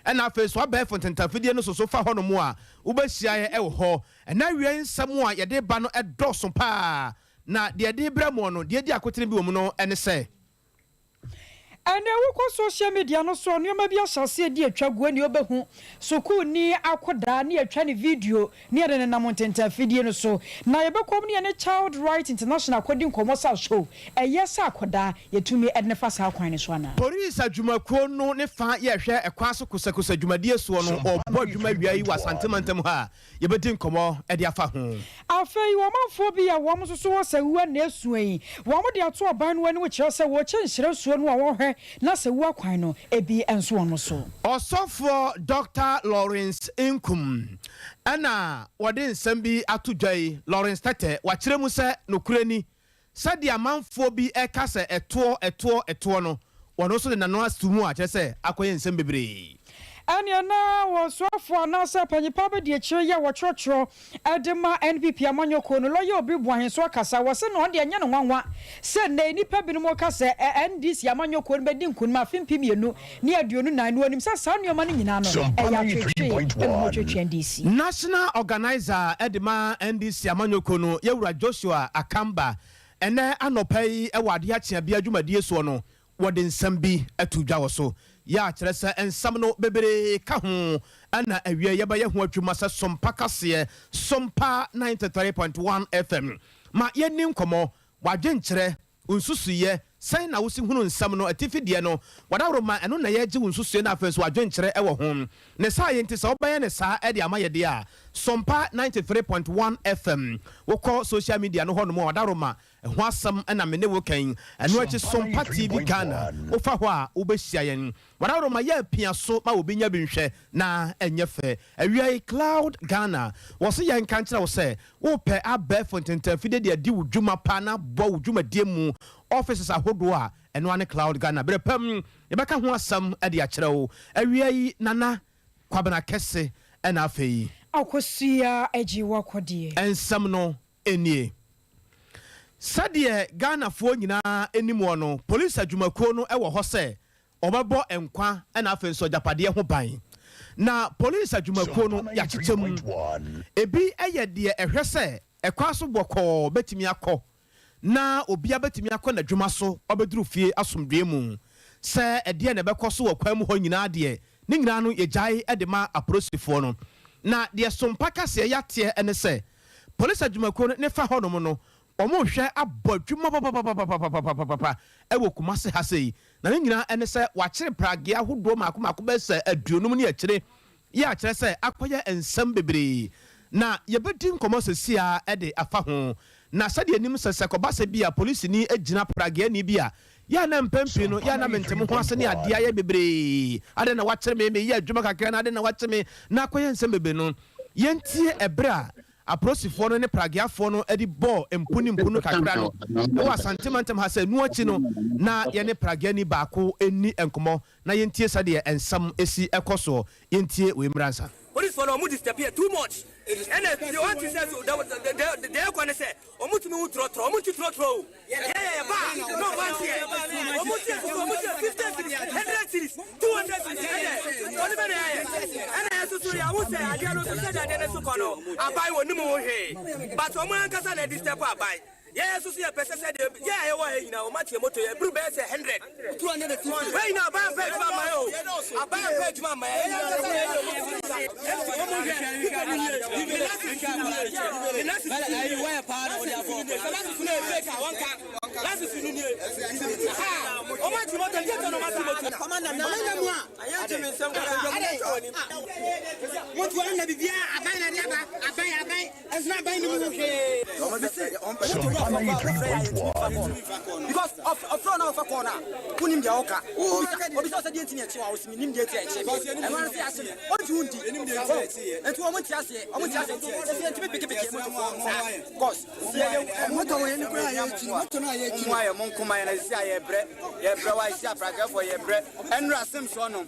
and I face what barefoot and Tafidian so far on more. Ubeshia ho, and now we are in Samoa, ya de bano at Sompa. Na dia de bramono, dia akotinibi and say. And we social media no so no maybe shall see dear Chagwen Yobehu. So cool near Aquada near Chani video near the Namontenta video so. Na Yabako near a child right international coding commercial show. A yes, Aquada, ye to me at Nefas Alquiniswana. Police at Juma Kono ne fa ye share a quaso Kusakusa Jumadia Swan or Boy Juma was Santimantemha. You betin come at your phone. I'll say you are phobia, one so say one next way. One of the outdoor band when which also watching Sherson or her. Nasa wakwano ebi enso ono so. Osofo Dr. Lawrence Inkum. Ana wade nsambi atudwai Lawrence Tete wachire mu se nokurani. Sadi amanfo bi ekase eto no. Wono so de nano astumu a kyese akoye nsam bebre. Anya na wosofo na sa panyipa de akire ya wochocho edema NPP amanyoko no loye obi buahenso akasa wose no de anya no nwanwa se na nipa binum kasa NDC amanyoko no bedi nkunma afimpi mienu ne aduonu nan no anim sa nneoma no nyina no ya twetwe NDC National Organizer edema NDC amanyoko no yewura Joshua Akamba ene anopai ewade achia bia dwumadie so no wode nsambi atudwa wo so ya kyerese ensam no bebere ka ho ana awie yeba ye ho atwuma se Sompa kase Sompa 93.1 FM ma yenim komo wadwenkyere unsusuye sen na wosi hunu nsam no atifidie no wadawro ma eno na ye gye unsusuye na afenso wadwenkyere ewo ho ne sa ye ntisa obaye ne sa e de amayede a Sompa 93.1 FM woko social media no hono mo wadawro ma ho asam na mene wo kan eno achi Sompa TV Ghana ofa ho a obehia yen wadawro ma ye pia so ma obinya binhwe na enyefe awie Cloud Ghana wo se yen kan kira wo se wo pe abefo ntentafide de adi wudwuma pa na bo wudwuma die mu offices ahodo a eno ane Cloud Ghana berepam ye beka ho asam ade akire wo awie nana kwabena kese ena afei akosia agi wakode ensam no enie Sadie Ghana fo nyina enimo no police adwumakuo no ewo ho se obebo enkwa ena afei so japade ho ban na police adwumakuo no ya chicham ebi eye de ehwe se ekwa so boko betimi akọ na obia betimi akọ na dwuma so obeduru fie asomdwe mu se ede na bekọ so wakwa mu ho nyina de ni nyina no yejai edema aprosifo no na de Sompa kase yate ene se police adwumakuo ne fa honom no omo hwe abodwuma papa ewo kumase hasei na nyina ene se wakire prage ahodo makoma be se aduonum ne akire ya akire se akoye ensam bebre na yebedi nkomo sesia ede afa ho na sade anim sese kobase bia police ni agina prage ni bia ya na mpempi no ya na mentem ho ase ne ade aye bebre ade na wakire me ya adwuma kakra na ade na wakire me na akoye ensam bebre no yentie ebra aprosifo no ne pragiafo no edi bo empunu kakra no wa sentimentem ha se nuachi no na ye ne pragiani baako eni enkomo na yentie sade ensam esi ekoso yentie we mransa police for no mu disappear too much and they want to say so they are going to say omutu me tro yeah ba no one here omutu 50 100 cities 200 cities only be there and I so sorry I won't say I dey no say that so kono abai woni mo he but omo ankasa na disturb abai yeah so see a person said yeah you are here now o match motor you blue be say 100 250 right now ba page ma mayo abai page ma mayo because of front of a corner kunim dia oka obi so say dey tin echi wa osimi nim dey tin echi e wan say ase o jundi entu o mo ti ase e ti peke cause moto we ni kura ye chi moto na ye chi wa ye mon kuma ye na si aye bre wa si afraga for ye bre enra sim so no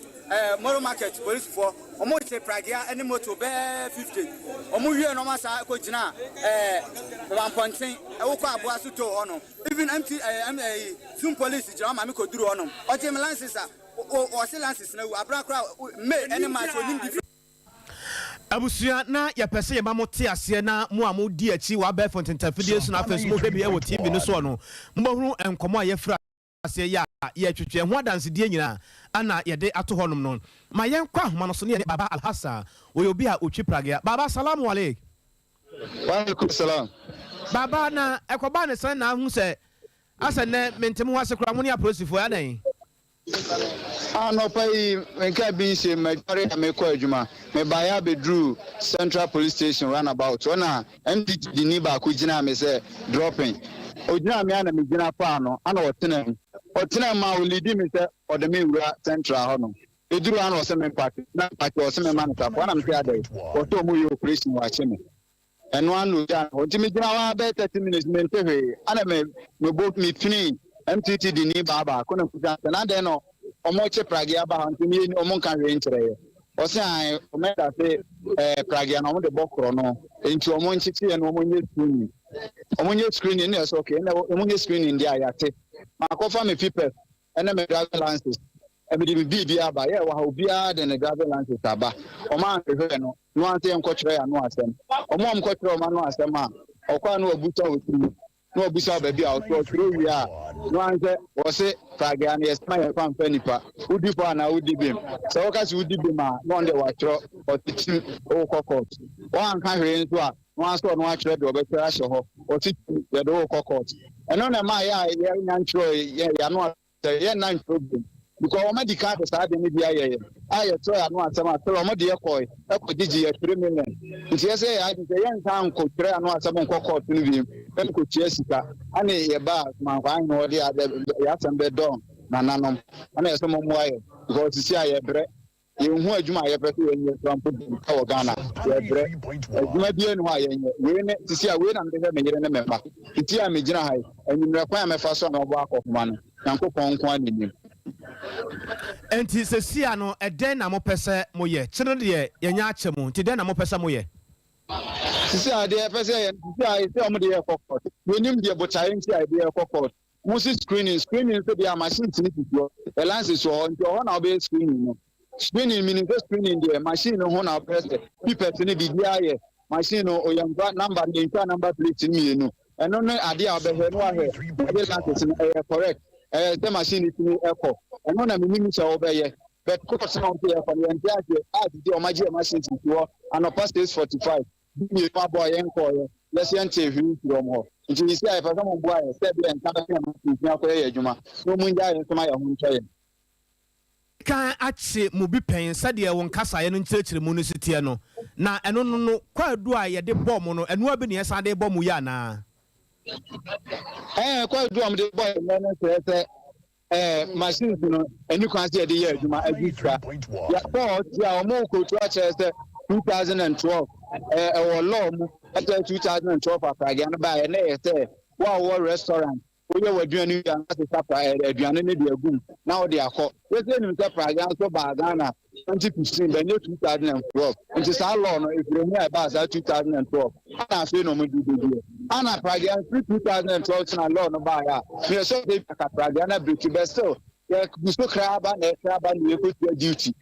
Moro market police for omo te pragia any moto be 50 omo wie no masa ko gina 1 point e wo kwa aboa so to ono even empty some police jira ma me ko duru ono o je me license o silences na abra kra me ene match onim abusua na yɛpɛsɛ yɛba mo te aseɛ na mo a mo di akyi wa bɛ fonten tafidie so na afɛ so mo hwɛ bi ɛwɔ TV no so no mbɔhuru nkɔmɔ a yɛfra aseɛ yɛ a yɛtwetwe ho adansedie nyinaa ana yɛde ato hɔ nom no ma yɛnkɔ ahoma no so ne yɛde baba alhassan wɔyɛ obi a otwi pragea baba salamu alaikum wa alaikum salam baba na ɛkɔba ne sɛ na ahu sɛ asɛ nɛ mentem ho ase kora mo ne apolisifoɔ adan no pay nka bi nse majori amekɔ adwuma me baya bedru Central Police Station runabout ona MDT ni ba ko gina me sɛ dropping ogina me ana me gina pa no ana ɔtena ma o lead me sɛ ɔde me wura Central hɔ no eduru ana ɔsɛ me party na party ɔsɛ me man tap ana me sɛ adai ɔtɔ mu yɛ operation wa kye me ɛno anu ja ɔtimi gina wa bɛ 30 minutes me ntehwe ana me bo me fini MTT di ni baba ko na kuja na de no omo che pragea ba ntimi ni omo kan hwe nkyerɛ o se an o meta se pragea no omo de bokro no enti omo nkyiti no omo nye screening na so okay na omo nye screening dia yate ma ko fa me papers ene me driver license e be di bi aba ye wa obi a de ne driver license aba omo an hwe no no an te enko kyerɛ ya no asɛm omo am ko kyerɛ o ma no asɛm a okwa no obuta otiri no obisa baby out so through ya no answer was it pragea na esma fan panipa udi po na udi bim so o kasi udi bim a no de wa tro o titim o kokot wan kan hwe nso a no answer no atwere de obetwa ahye ho o titim de o kokot eno na ma ya ntro ya no ya nan problem because o medical to start ni bia ye aye to ya no asema to o de ekoi ekogigi ya 3 million nti ye say ya de ye nsan ko tire no asema kokot ni bi en ko tie sika ane ye ba ma kwa no de ya sembe don na nanom ana ye somo mu aye because sisi aye bre ye hu adwuma aye pese ye nye trampo ka wo Ghana ye bre adwuma bi enu aye nye we ne sisi a we na me me yire ne memba nti a me gina hai enwumre kwa me fa so na obo akofuma no yankopon kwa ni enti sesia no ɛdɛn na mo pɛsɛ mo yɛ kyerɛ deɛ yɛnya akyɛ mu nti dɛn na mo pɛsɛ mo yɛ sisi ade pɛsɛ yɛ sisi a sɛ ɔmo de yɛ kokot wenim de botae nti a de yɛ kokot mo si screening so de a machine tini tio the license so nti ɔhɔ na ɔbɛ screening no screening meaning the screening de machine no ho na press people ni bi dia yɛ machine no oyamba number de number plate ni no ɛno no ade a ɔbɛhɛ no ahɛ the license no correct the machine is echo and one of the minutes obey but course now here for the entire the omaji machine to and past is 45 me boy enko let's enter him from home nti you see if some boy said and come na ko ye adwuma no mun ja yen soma ya hu ntwa yen kan ache mo bi pen sade won kasa ye no nkyerɛkyerɛ mu no sitie no na ɛno no kwadu a ye de bɔ mo no ɛno abi ne yɛsa de bɔ mo ya na kwa do am de boy no say machine no eni kwan say de ye adwuma agitra ya board ya omo ko to a say 2012 our law mu after 2012 afragya no ba na ye say wa restaurant oye waduanu ya na se sapa aduane ne de agum na o de akọ we say nim say afragya so ba Ghana 2015 ben 2012 nti sa law no efire mu ba sa 2012 ana fe no mo di ana pragya 2012 na law no ba ya me so dey pragya na break but still ya so kraba na ko duty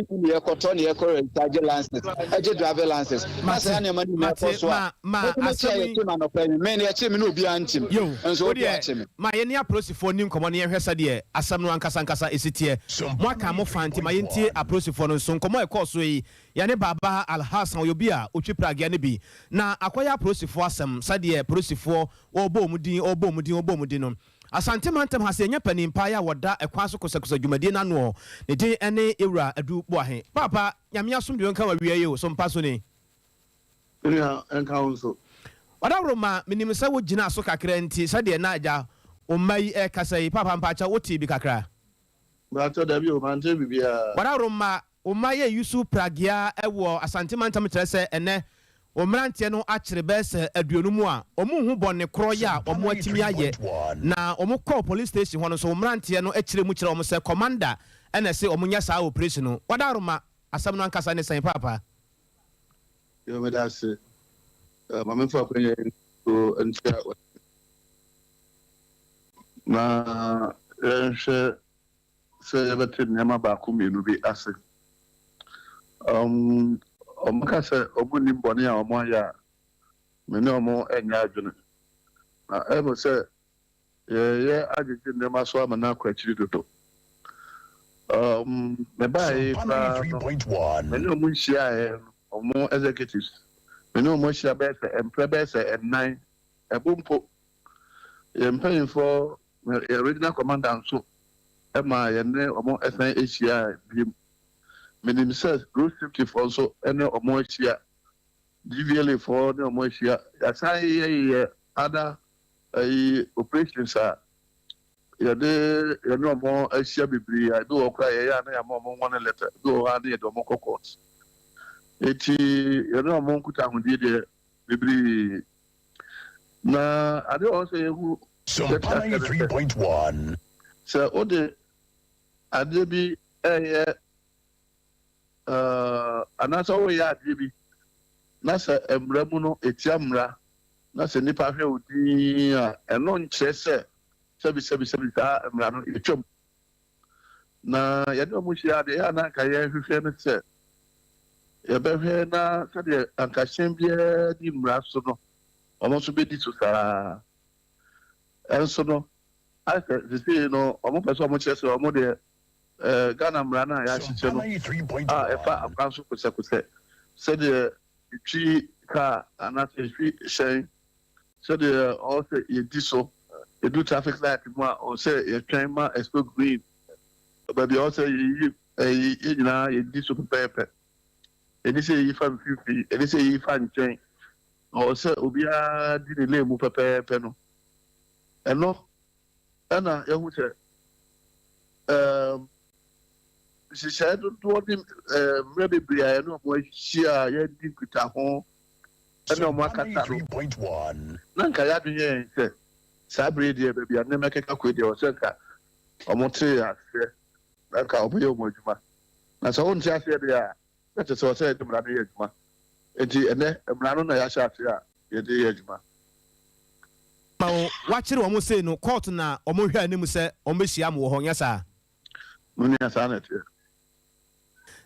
ni e ko to ni e ko register license e driver license ma say na mani me ko so ma asemi na no pen me na e me no obi antim enso obi achemi ma ye ne aprosifo ni nkomo ne hwɛ sade asam no ankasa esitie mo aka mo fanti ma yentie aprosifo no nso nkomo e ko so yi ya ne baba alhassan oyobi a otwi pragya ne bi na akoya aprosifo asam sade aprosifo obo mudin no asante mantem ha se nya panimpa ya woda ekwa so kosakosa dwumadie na no ne din ene ewura adu boahe papa nyame asomdwe nka wa wiye o so mpa so ne nya enka wonso wadawro ma minim se wo gina so kakra nti sade na aja o mai e kasai papa mpacha woti bi kakra ba to da bi o mante bibia wadawro ma o mai e yusu pragya ewo asante mantem trese ene o mrantie no akyere bese aduonu mu a omu hu bone kro ya omu atimi aye na omu call police station hono so mrantie no akyere mu kyere omu se commander ene se omu nya sa operation no wadaroma asam no ankasa ne san papa yo me da se mama fa kwenye to ntia na enche say everything nema ba ku mienu bi ase omaka say obuni mboni a omo ya me ne omo enya adwene na ebo say ye agege nema so amana kwachiri dodo me ba e pa 3.1 me ne omo hia omo executives me ne omo hia be say employee say ennan ebumpo ye mpaying for original commander so Emma yene omo SN Asia bim menim say road safety for so ene omo Asia DVLA for ne omo Asia asan ye other operations are yede omo Asia bibri I do okra ye ya na ya omo one letter do ha ne omo court eti yede omo nkuta hudi de bibri na ade also ye who Sompa 3.1 so ode adebi anasa wo ya adebi na se emramu no etiamra na se nipa hwe odi a eno nkyere se sebi ta emra no etwam na ye de omuhyi ade ya na ka ye hwehwe no se ye behwe na se de ankashen bia di mra so no omo so be di so saa enso no I said, no, almost as much as Omode Ghana Mrana, Yashino, if I council could say, said the tree car and not a tree saying, said the also a diesel, a do traffic light, or say a train, a spoke green, but they also a diesel paper. And they say if I'm 50, and they say if I'm chain, or say, Ubia didn't lay move a paper, and no. Ana yahu se she said do him maybe bria no mo hia ya di kuta ho ana mo akata 3.1 na nka ya dunye se sabre die be bia na mekeka ko die o se ka omo tre ase na ka oboye mo adwuma na so on ti ase de a na te so se de mra na adwuma enti ene mra no na ya sha ase a ye de adwuma Watching what say no court na omo hwa anim se omo hia mo ho nya sa muni asa na te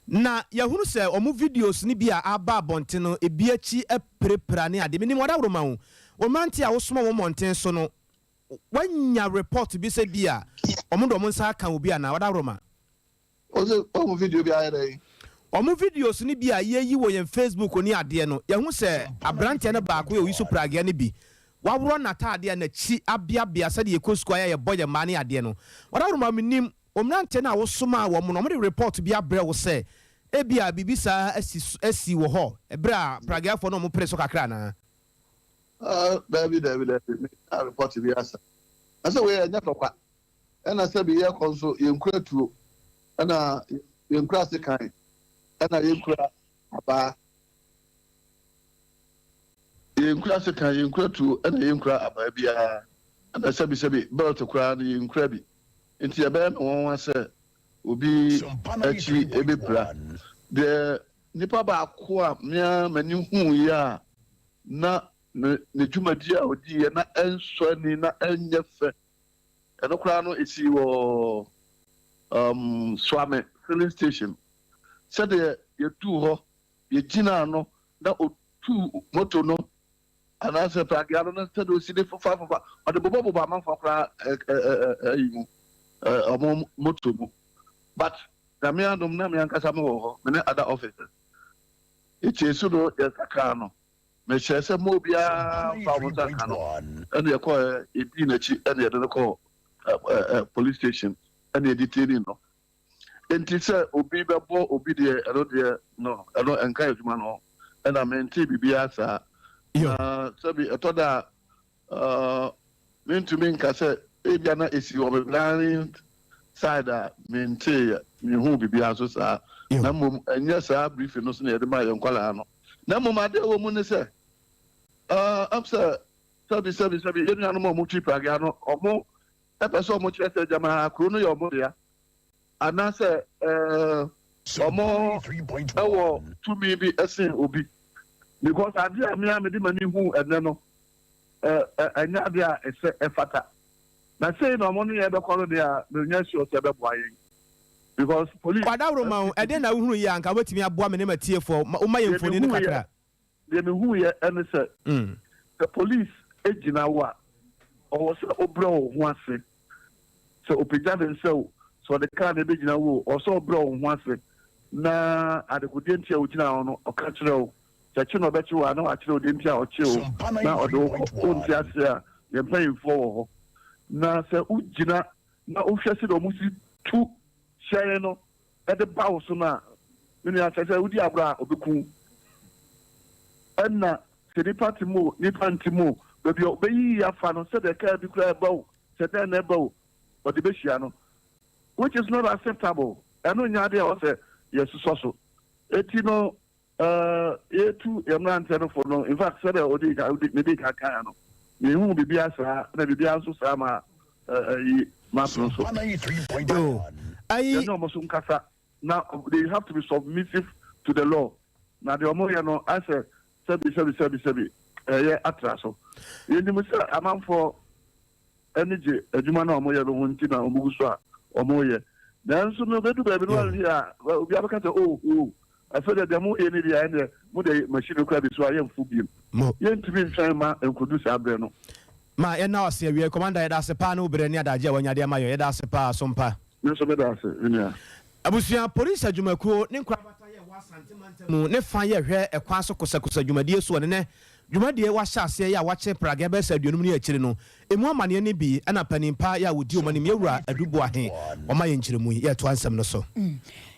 na yahunu se omo videos ni bia aba bonte no ebi achi eprepra ne ade mini moda woro ma wo o manti a wo soma wo monten so no wanya report bi se bia omo do mo nsa kan obi ana wada woro ma omo video bi ayere omo videos ni bia yeyi wo yen Facebook ni ade no yahu se abrante ne baako ye oyiso prage ne bi wawro na taade na chi abia se de ekosku aya ye boye ma ne ade no wada woro ma minim omrante na wo soma wo mo no mo de report bi abrɛ wo se ebia bibisa asi wo ho ebra prage afo no mo preso kakra na David, I report to the answer. I said, we are not a and I said, be here also in Cretu, and in Classic kind, and I in Cra in Classic kind, in Cretu, and I in Cra Abia, and I said, be belt to cry in Crabby. Into your band, one said, will be actually a bit brand. The Nipa Qua, Mia, Manu, ya, na. Ne jumadia odi na enso ni na enyefe eno kra no esi wo swame filling station said ye tu ho ye gina no na otu moto no ana se pragia no said o si de fofa o de bobo man for kra ayi mu moto mu but na me andom na me ankasa me ho me ne other officers e chesu do ye saka no me share say mo bia fa mo ta kan and ye call e di na chi and ye dey call police station and ye detaining no enti say obi be bo obi de no enka adwuma no and I maintain bibia sa so be etoda me nka say e bia na esi o blind side maintain me hu bibia so sa na mom enya sa briefing no so na ye de ma ye nkwala no na mom ade wo mu ne say I'm sir, sabi, you know, no more cheap again. Or more, episode much better, Jama, Chrono, your mother. And I say, or more 3.1 to me be a sin, Obi. Because I did a money who and then, and Nadia is a fata. Now say no money ever call there, the nurse was ever buying. because police. Kwada Roma, I didn't know who you are. I wait me a woman in a tear for my info in the Katra. They know who you and the police agent or was Obro once. So Opijan and so the car the big now also bro once. Na at the good intia which now or cultural. Chachino bet you are no actual dintia or chill. Now or the you're paying for. Na se ujina na office do musi 2 share no at the bow so na when I say udi abra obeku na se di party mo ni party mo baby obeyi ya fa no se the car bi kura bow se den na bow but the behia no which is not acceptable eno nya dey o say yes so eti no etu emrante no for no in fact say the odi ka kan no me hu bibi asa na bibi aso sa ma so now they have to be submissive to the law. Now the omoya no I say sebi atraso. Yendi mo say amam for energy adwuma na omoya no hunti na omuguso a omoye. Nanso no bedu be no here obi abaka say oh I feel that the mo eni dia ene mo de machine kura bi so ayem fu biem. Yentumi ntwan ma enkodu sa abre no. Ma na o se wie commander yeda se pa na obere ni adaje wanyade ma yo yeda se pa Sompa. Nso be da se nya. Abusia police adwumakuo ne nkra bata ye wa santimantamu ne fa ye hwe ekwa so kosakosa dwumadie so ne dwumadie wa hya ase ya wa che praga be sa aduonum ne akire no emu amane ne bi ana panimpa ya wodi o manim yewura adubu ahe o ma ye nkiremu ye to ansem no so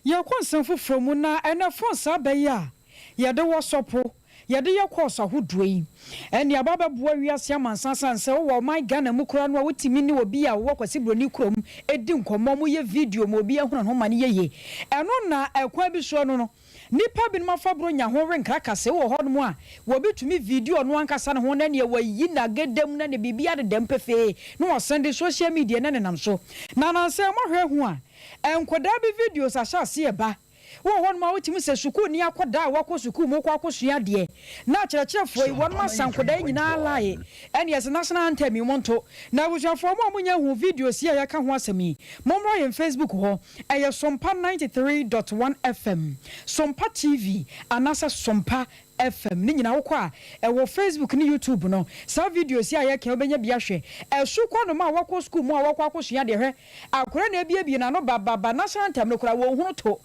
ye konsem foforo mu na ena fonsa abeya ye de wo sopo ye de ye kosa hodoyi eni ababa boa wiase amansansan se wo my Ghana mu kura no a wotimi ni obi a wo kwasi broni krom edi nkomo mu ye video mo obi ehuna no mane ye eno na ekwa bi so no nipa bi ma fa bro nya ho renka kase wo ho no a wo bitumi video no ankasa ne ho na ne wayi na gedem na ne bibia de dem pefe no send social media na ne nam so na se mo hwe hu a enkoda bi videos ahase e ba wo won ma wotimi se suku ni akoda wako suku mo kwa akosua de na kyerɛkyerɛfo yi won ma sankoda nyina lae ene yes national anthem monto na busuafo mo nya hu videos ya ka ho asemi momro ye Facebook ho eye Sompa 93.1 FM Sompa TV anasa Sompa FM ni nyina wo kwa wo Facebook ni YouTube no sa videos ya ka obenya bia hwe esu kwa no ma wako school mu a wako akosua de hwe akora na bia na no baba national anthem no kora wo hunu to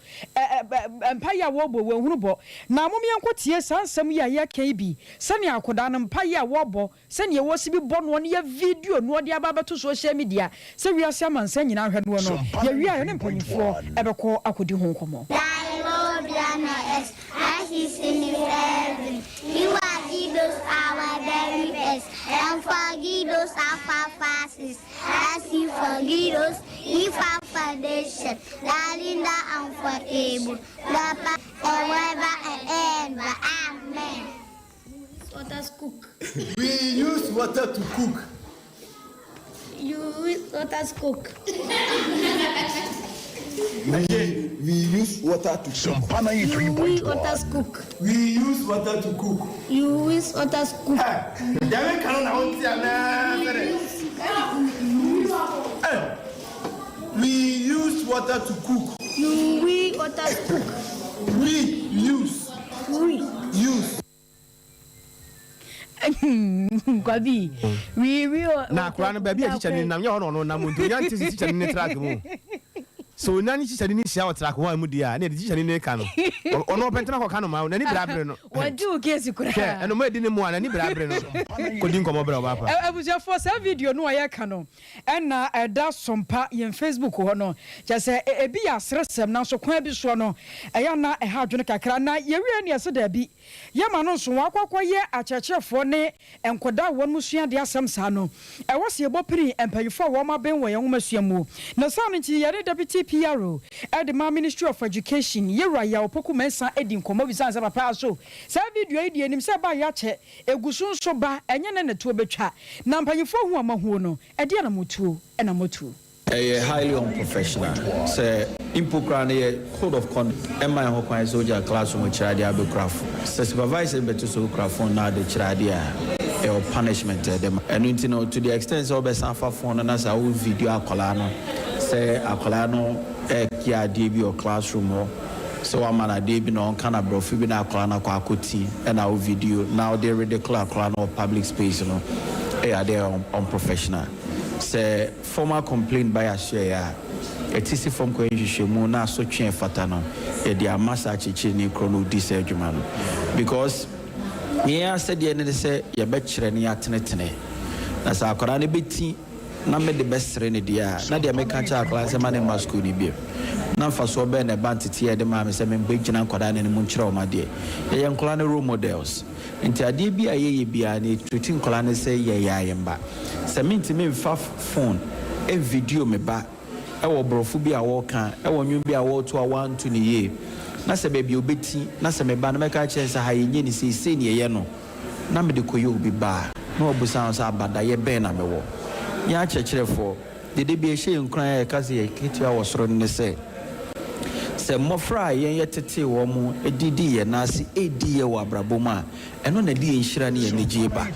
empire wo bo wo hunu bo na mom yenkotie sansam ya ka bi sane akoda no empire wo bo sane wo sibi bo no ne ya video no de aba to social media se wiase amansa nyina hwe no no ya wi ne mpanyifo ebekọ akodi ho nkomo you are Jesus, our very best, and forgive us our fasts, as you forgive us, if our foundation, Lalinda and forever, Papa, and ever, amen. What does cook? We use water to cook. You use water to cook. We use water to cook. You use water to cook. We use water to cook. You use water to cook. We use water to cook. You use water to cook. We use. Kwabi we na kura no ba bia chicha ni nam ye ho no na muntu ya nti chicha ni track mu so nani chicha ni sia o track wa mu dia na chicha ni ka no ono pentena ko ka no ma na ni brabre no waju kesi kura eno ma di ni mu ana ni brabre no ko din komo bra ba pa abuja for sa video no ya ka no na eda Sompa yen Facebook ho no je se ebi ya sresem na so kwa bi so no eya na e ha adwene kakra na ye wi ne se da bi ye ma no so wakwakwọ ye achechefo ne enkoda won musua de asem sa no e wo se ebopiri empayifo wo ma ben wo ye nwoma mu na sa no nti ye deputy PRO at the Ministry of Education yewra ya opoku mensa edi nkomo bisanse papa so sa video edi enim se ba ya che egusun so ba enye ne to betwa na mpanyifo hu amahu no edi na motuo na motuo highly unprofessional. Say impocran code of conduct. Am I hoping soldier classroom chiradia be craft? Say supervisor better so craft now the chiradia or punishment them. And to the extent of the sanfa phone and as a video colano. say akola no kia de bi o classroom ho so wa mana de bi no kana brofi bi na akola na kwa akoti and our video now they ridiculous akola no public space no are they unprofessional say former complaint by a share etisi from ko nhwehwemu na so twen fata no e dia massa chichi ni krono disadwuma no because yeah said the end say ye be kire ne atenetene na sa akola ne beti na me the best ne dia na dia me ka cha akola se mane ma school ni bi na fa so be na bantete e de ma me se me gbe gina akola ne mu nkire o ma de ye akola ne role models nti ade bi ayeye bia na treat akola ne se ye ya yemba se minti me fa phone e video me ba e wo brofu bi a wo kan e wo nwun bi a wo to a wan to ne ye na se be bi obeti na se me ba na me ka che se ha ye ni se ni ye no na me de koyo obi ba na obusan so abada ye be na me wo ya chechirefo de bi ehye nkran e ka se ye ketua wo soro ne se mofra ye yetete wo mu edidi ye na se edi ye wo abraboma eno na di enhira ne ye negie ba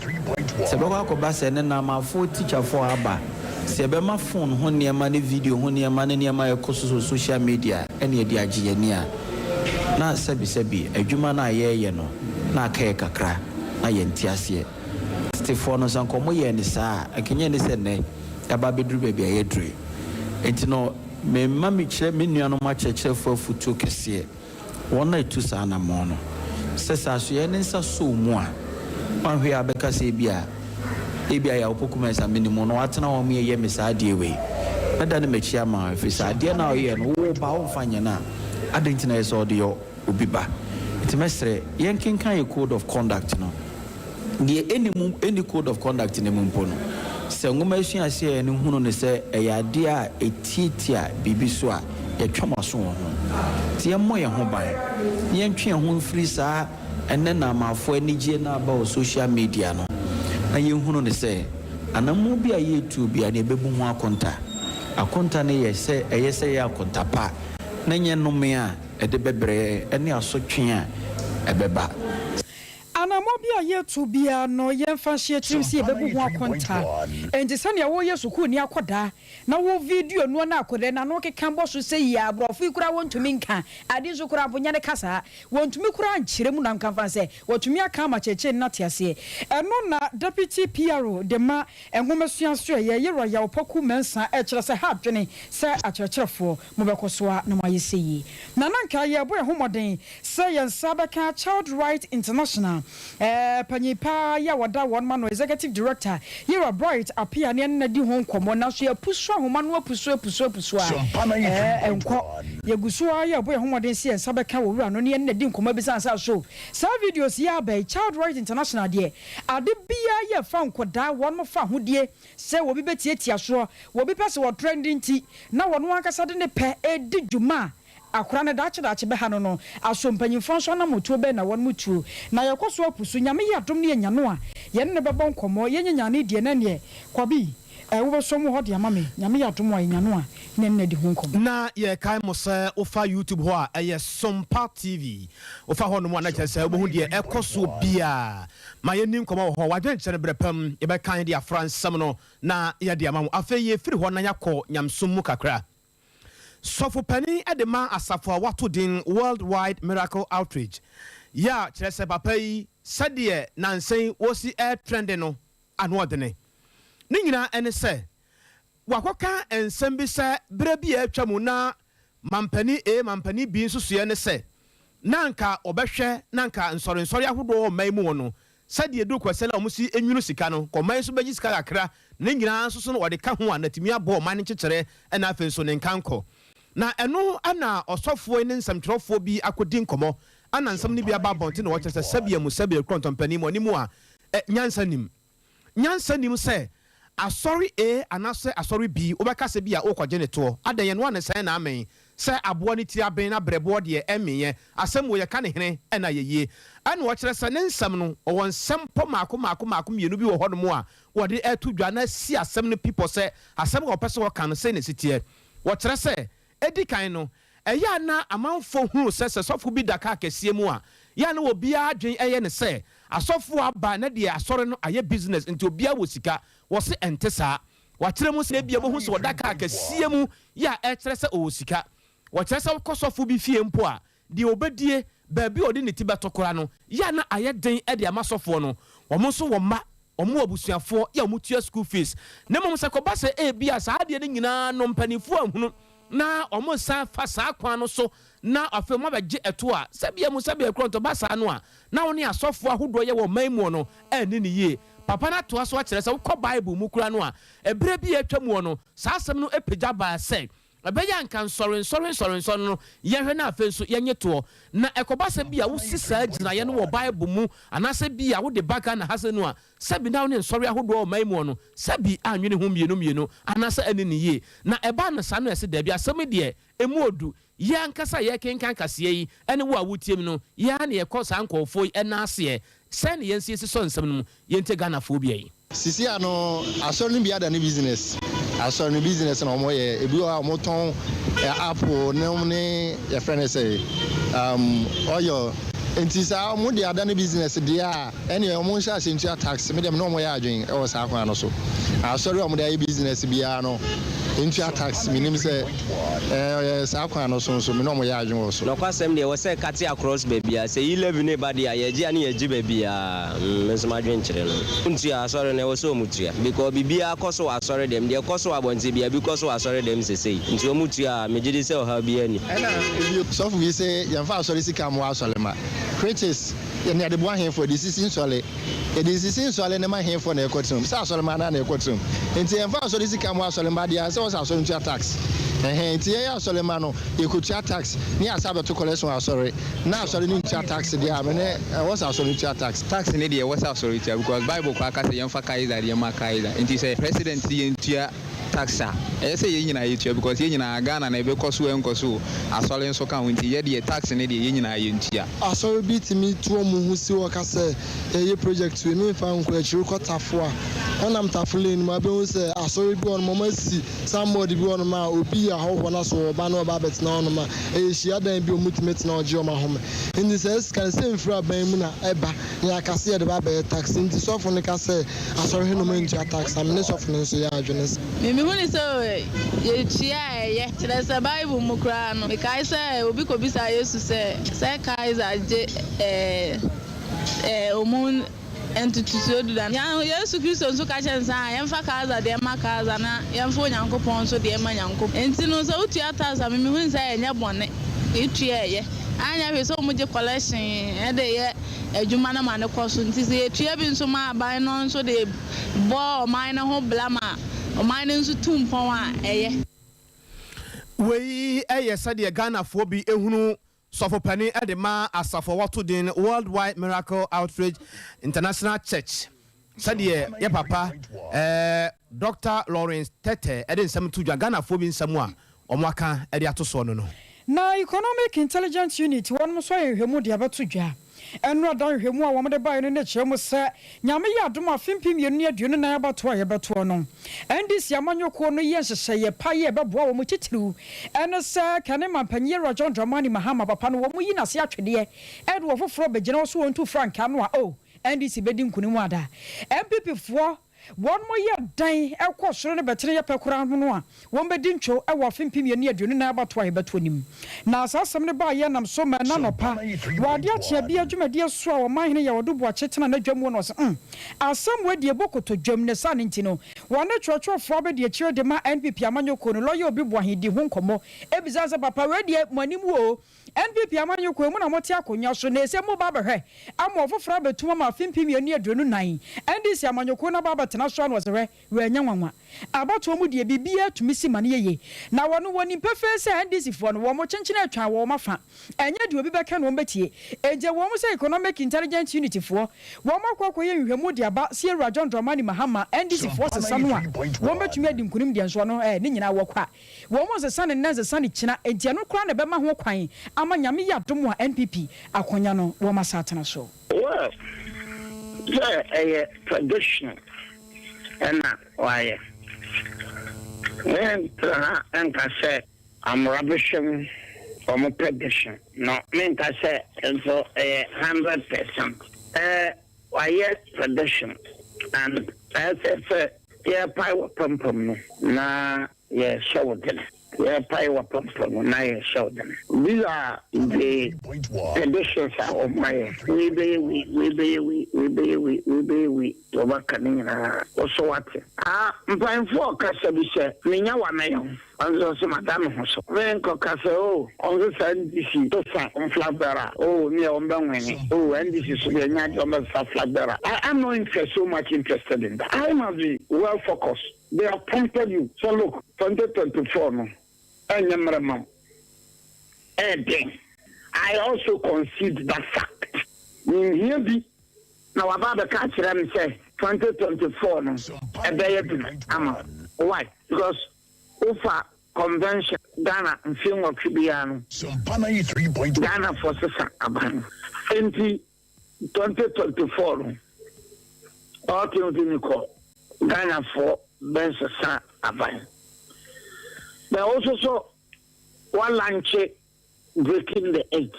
se be kwa ba se ne na ma fo teacher fo aba se be ma phone ho ne ma ne video ho ne ma ye koso social media ene ye di age ye ni a na sebi adwuma na ye no na aka kakra na ye ntiase Stefano no sanko mo ye ni saa akenye ni se ne aba beduru ba bia ye dure entino me mami kire me nuano ma kire fo futu kese wona etu saa na mo no sesa so ye nsa so mu a wanhwe abeka se bia ebia ya opokuma sa minimo no atena wo me ye me saa de we na da ne machi ama fi saa de na ye no wo ba wo fanya na adentina ye so de yo obi ba itimesre ye nkenkan ye code of conduct no the any code of conduct in the mumpono. So, Gomasian say, and who no say, a dear, a titia, bibiswa, a chomason. Tia moya home by Yankee home free, sir, and then I'm a for any jena about social media. No, and you who no say, and a movie a year to be a baby conta. A conta ne say, a yes, a contapa. Nanya no mea, a de bebre, and ya so chia, a beba. Ana mobia ye to bia no ye fancy trimsi e bebu ho akonta enti sane wo ye suku ni akoda na wo video no na akoda na no keka bo so sei ya brofo kura wontumi nka ade so kura bonya ne kasa wontumi kura nkyere mu na nka fanse wotumi aka ma cheche na tiase eno na deputy PRO de ma enhomesua so ye ye royal poku mensa e kire se ha dwene se akyerkyerefo mo bekosoa na maye sei na nanka ye bo homoden se ye nsabeka Child Right International Panipa ya wada one man executive director Yera Bright appear ne na di ho nkomo na so ya puso ahoma no puso enko ye gusuwa ya boy homoden se nsabeka wo wura no ne na di nkomo bi sansa so sa videos ya by Child Right International de ade bia ya fa nkoda won mo fa hodie se wo bi betietia so wo bi pese wo trending ti na wono akasa de ne pe edi dwuma akura ne dache be ha no asompanyimfo so na motuo be na won mutuo na yekoso apusu nyame yadom ne nyano a ye ne bebɔ nkomo ye nyanyane die na ne kwabi wo be so mo ho de amame nyame yadom a nyano a ne di ho nkomo na ye kai mo se ofa YouTube ho a eye Sompa TV ofa ho no mo na kyerɛ wo hu de ekoso bia ma ye nim nkomo ho wadwen kyerɛ brepam ye be kan de afransam no na ye de amamo afa ye firi ho na yakɔ nyamsom mu kakra Sofu Penny Edema Asafo Watudin Worldwide Miracle Outreach. Ya Chese Papai Sadie Nansen Wosi Air Trendeno Anwadene. Ningina ene se Wakoka and Sembi se Brebi Chamuna Mampani B Susiane se Nanka Obeshe Nanka and sorry Ahudo Maimuono. Sadie do kwesela omusi enwunu sika no komai so begi sika akra ningina so no wode ka ho anatimia bo mane kyekere na afenso ne nkanko na eno ana osofo ne nsamtwerofo bi akodi nkomo ana nsam ne bi aba bonte na wokyese sabia mu sabia krontompani mo ni mu a nyansa nim se asori A anase asori B obeka se bia okwaje ne to adan no na sai na amen se abo ne ti aben na brebo de emeye asem wo ye ka ne hene na yeye ana wo kyerɛ sɛ ne nsam no ɔwɔ nsam pɔ maako mienu bi wɔ hɔ no mu a wɔde atu dwa na si asɛm no people sɛ asɛm wɔ pɛ sɛ wɔka no sɛ ne sitie wo kyerɛ sɛ edi kan no ɛyɛ na amanfo hunu sɛ sɔfo bi daka kɛsie mu a ya na obi adwen ɛyɛ ne sɛ asɔfo aba na de asɔre no ayɛ business nti obi a wɔ sika wɔ se ente saa wakyerɛ mu sɛ bia mo hu so wadaka akɛseɛ mu ya ɛkyerɛ sɛ ɔwɔ sika wakyerɛ sɛ kɔsɔfo bi fie mpo a deɛ obɛdie baabi ɔde ne ti bɛtɔ kora no ya na ayɛ den ɛde ama sɔfoɔ no wɔn nso wɔ mma ɔmo abusuafoɔ ya ɔmo tua school fees na mmom sɛ kɔba sɛ ebia saa adeɛ no nyinaa no mpanimfoɔ ahunu na ɔmo san fa saa kwan no so na afei mo abɛgye ɛto a sɛbia mu sɛbia kura ntɔba saa no a na wɔn ne asɔfoɔ ahodoɔ yɛ wɔ man mu no ɛne ne yie papa na toa so akyerɛ sɛ wokɔ bible mu kura no a ɛberɛ bi atwa mu no saa asɛm no apagya baa sɛ ɛbɛyɛ anka nsɔre no yɛhwɛ no afei nso yɛnye toɔ na ɛkɔba sɛ bi a wosi saa gyinaeɛ no wɔ bible mu anaasɛ bi a wode baka na hase no a sɛbi na wo ne nsɔre ahodoɔ ɔman mu no sɛbi anwene ho mmienu anaasɛ ɛne ne yie na ɛba no saa no ɛsɛ daabi asɛm deɛ ɛmu odu yɛ ankasa yɛkenkan kaseɛ yi ɛne wo a wotie mu no yɛa ne yɛkɔ saa nkɔɔfoɔ yi ɛna aseɛ sɛne yɛnsiesie sɔ nsɛm no mu yɛnte ghanafoɔ bia yi sisi ano asɔre no bi ada ne business asɔre no business na ɔmo yɛ ebi wɔ a ɔmo tɔn apple ne yɛfrɛ ne sɛ ɔyɔ nti saa ɔmo de ada ne business deɛ a ɛne ɔmo nhyɛ ahyɛntua tax me dem na ɔmo yɛ adwen ɛwɔ saa kwan no so asɔre ɔmo de ayɛ business biara no ntua tax minim sɛ saa kwan no so nso me na ɔmo yɛ adwen wɔ so na kwasɛm deɛ wɔ sɛ kate across baby a sɛ 11 ne ba deɛ a yɛgye a ne yɛgye baby a mesoma adwen kyerɛ no ntua asɔre no ɛwɔ sɛ ɔmo tua because bibia kɔ so wɔ asɔre dem deɛ kɔ so wɔ abɔnten bia bi kɔ so wɔ asɔre dem sesei nti ɔmo tua a megye de sɛ ɔhaw bi ani ɛna sɔfo bi sɛ yɛmfa asɔre sika mo asɔre ma critics yɛne ade boa hemfo de sisi nsɔle yɛde sisi nsɔle ne ma hemfo na ɛkɔtrum sɛ asɔre ma na ɛkɔtrum nti yɛmfa asɔre sika mo asɔre ma deɛ sɛ wɔ sɛ asɔre ntua tax nti yɛyɛ asɔre ma no yɛkɔtua tax ne yɛasa bɛto collection asɔre na asɔre ne ntua tax deɛ a mene wɔ sɛ asɔre ntua tax ne deɛ wɔ sɛ asɔre tua because bible kɔ aka sɛ yɛmfa kaisa deɛ ma kaisa nti sɛ president yɛntua tax a ɛyɛ sɛ yɛn nyinaa yɛtua because yɛn nyinaa Ghana na ɛbɛkɔ so ɛnkɔ so asɔre nso ka ho nti yɛdeɛ tax ne deɛ yɛn nyinaa yɛntua asɔre bi tumi toɔ mu ho si wɔ ka sɛ ɛyɛ project we me fa nkɔ akyiri kɔ tafo a ɔnam tafo lane mu abɛhu sɛ asɔre bi wɔn mɔmɔ si somebody bi wɔn ma obi ahɔhɔ na so ɔba na ɔba abɛtena wɔn ma ɛyɛ hyia dan bi ɔmo tumi tena ɔgye ɔmo ahome nti sɛ ɛsika sɛ mfiri aban mu na ɛba na akase yɛde ba abɛyɛ tax nti sɔfo ne ka sɛ asɔre he no mo ntua tax amene sɔfo ne nso yɛ adwene sɛ mehuni sɛ yɛtua ɛyɛ kyerɛ sɛ bible mu koraa no mekae sɛ obi kɔbisa yesu sɛ kaisa gye ɔmu ntutusuo duda yesu kristo nso ka kyɛ nsa a yɛmfa kaisa deɛ ma kaisa na yɛmfa onyankopɔn nso deɛ ma nyankopɔn nti no sɛ wotua tax a memehuni sɛ ɛnyɛ bɔne yɛtua ɛyɛ anya hwɛ sɛ ɔmugye collection ɛde yɛ adwuma no ma ne kɔ so nti sɛ yɛtua bi nso ma aban no nso de bɔ ɔman no ho blam a ɔman no nso tu mpɔn a ɛyɛ wei ɛyɛ sɛdeɛ ghanafoɔ bi ehunu sɔfopani ɛde ma asafo wɔto din worldwide miracle outreach international church sɛdeɛ yɛ papa dr lawrence tete ɛde nsɛm to dwa ghanafoɔ bi nsɛm a ɔmo aka ɛde ato soɔ no na economic intelligence unit wɔn mo so yɛ hwɛmu de abato dwa ɛno adan hwɛmu a wɔn de bae no ne kyerɛ mu sɛ nyame yɛ adom a fimpim yɛ no aduonu na yɛbato a yɛbɛtoɔ no ndc amanyɔkuo no yɛ nhyehyɛeɛ pa yɛ bɛboa wɔn titiriw ɛne sɛ kane mampanyi Rajon Dramani Mahama papa no wɔn yi n'ase atwedeɛ ɛde wɔ foforɔ bɛgyina so wɔn tu frankaa no a ndc bɛdi nkunim ada MPP foɔ wɔn mo yɛ dan ɛkɔ soro ne bɛtere yɛ pɛkora no a wɔn bɛdi ntwo ɛwɔ afimpim yɛ ne aduonu na yɛbato a yɛbɛtoɔ nim na asasɛm ne ba yɛ nam so ma na nɔpa wɔade akyea bi adwumadie so a wɔn ahene yɛ wɔdo boakye tena na dwam wɔ no sɛ asɛm wɔadi bokoto dwam ne sa ne nti no wɔn ne twɛtwɛfoɔ bɛdi akyire de ma NPP amanyɔkɔ no lɔyɛ obi boahedi ho nkɔmmɔ ebisa sɛ papa wɔadi mo anim wo NPP amanyɔkɔ mu na mote akonnwa so na ɛsɛ mo ba bɛhwɛ ama ɔfoforɔ abɛtum ama afimpim yɛ ne aduonu nan NDC amanyɔkɔ na ba bɛtena so ano wɔsɛ wɛnya nwanwa abato mu de bibia tumi si mane yeye na wɔno wɔni pɛfɛ sɛ NDC foɔ no wɔn mo kyenkyene atwa wɔn mafa ɛnyɛ de obi bɛka no wɔn bɛtie ɛgye wɔn mo sɛ economic intelligence unit foɔ wɔn akɔkɔ yɛ nhwɛmu de aba sie Rajon Dramani Mahama NDC foɔ sesa no a wɔn bɛtumi adi nkunim de nso no ne nyinaa wɔkɔ a wɔn mo sesa ne nan sesa ne kyina ɛgye no kora na bɛma ho kwan ama nyame yɛ adom a NPP akonya no wɔn asatena so well tradition and why and I say I'm rubbish from a prediction. No, mean I say and so 100%. Why yes tradition and as if yeah, pie wa pum no. Na yeah, show them. Yeah, pie wa pum na yeah, show them. These are the conditions of my we be also what mpine for kasa bi se menya wa na yo anzo so madam ho so wen ko kasa o onzo san disi to fa on flagbara oh me on benwen oh and this is the nya do me fa flagbara I'm not so much interested in that. I must be well focused. They have prompted you. So look, 2024 no enyamrama I also concede that fact. Here be now about the catcher and say 2024 no why? Because OFA convention Ghana and film of Kibiano Ghana for Aban 2024 all things Ghana for Ben Sasa Aban. But also so one lunch breaking the 8.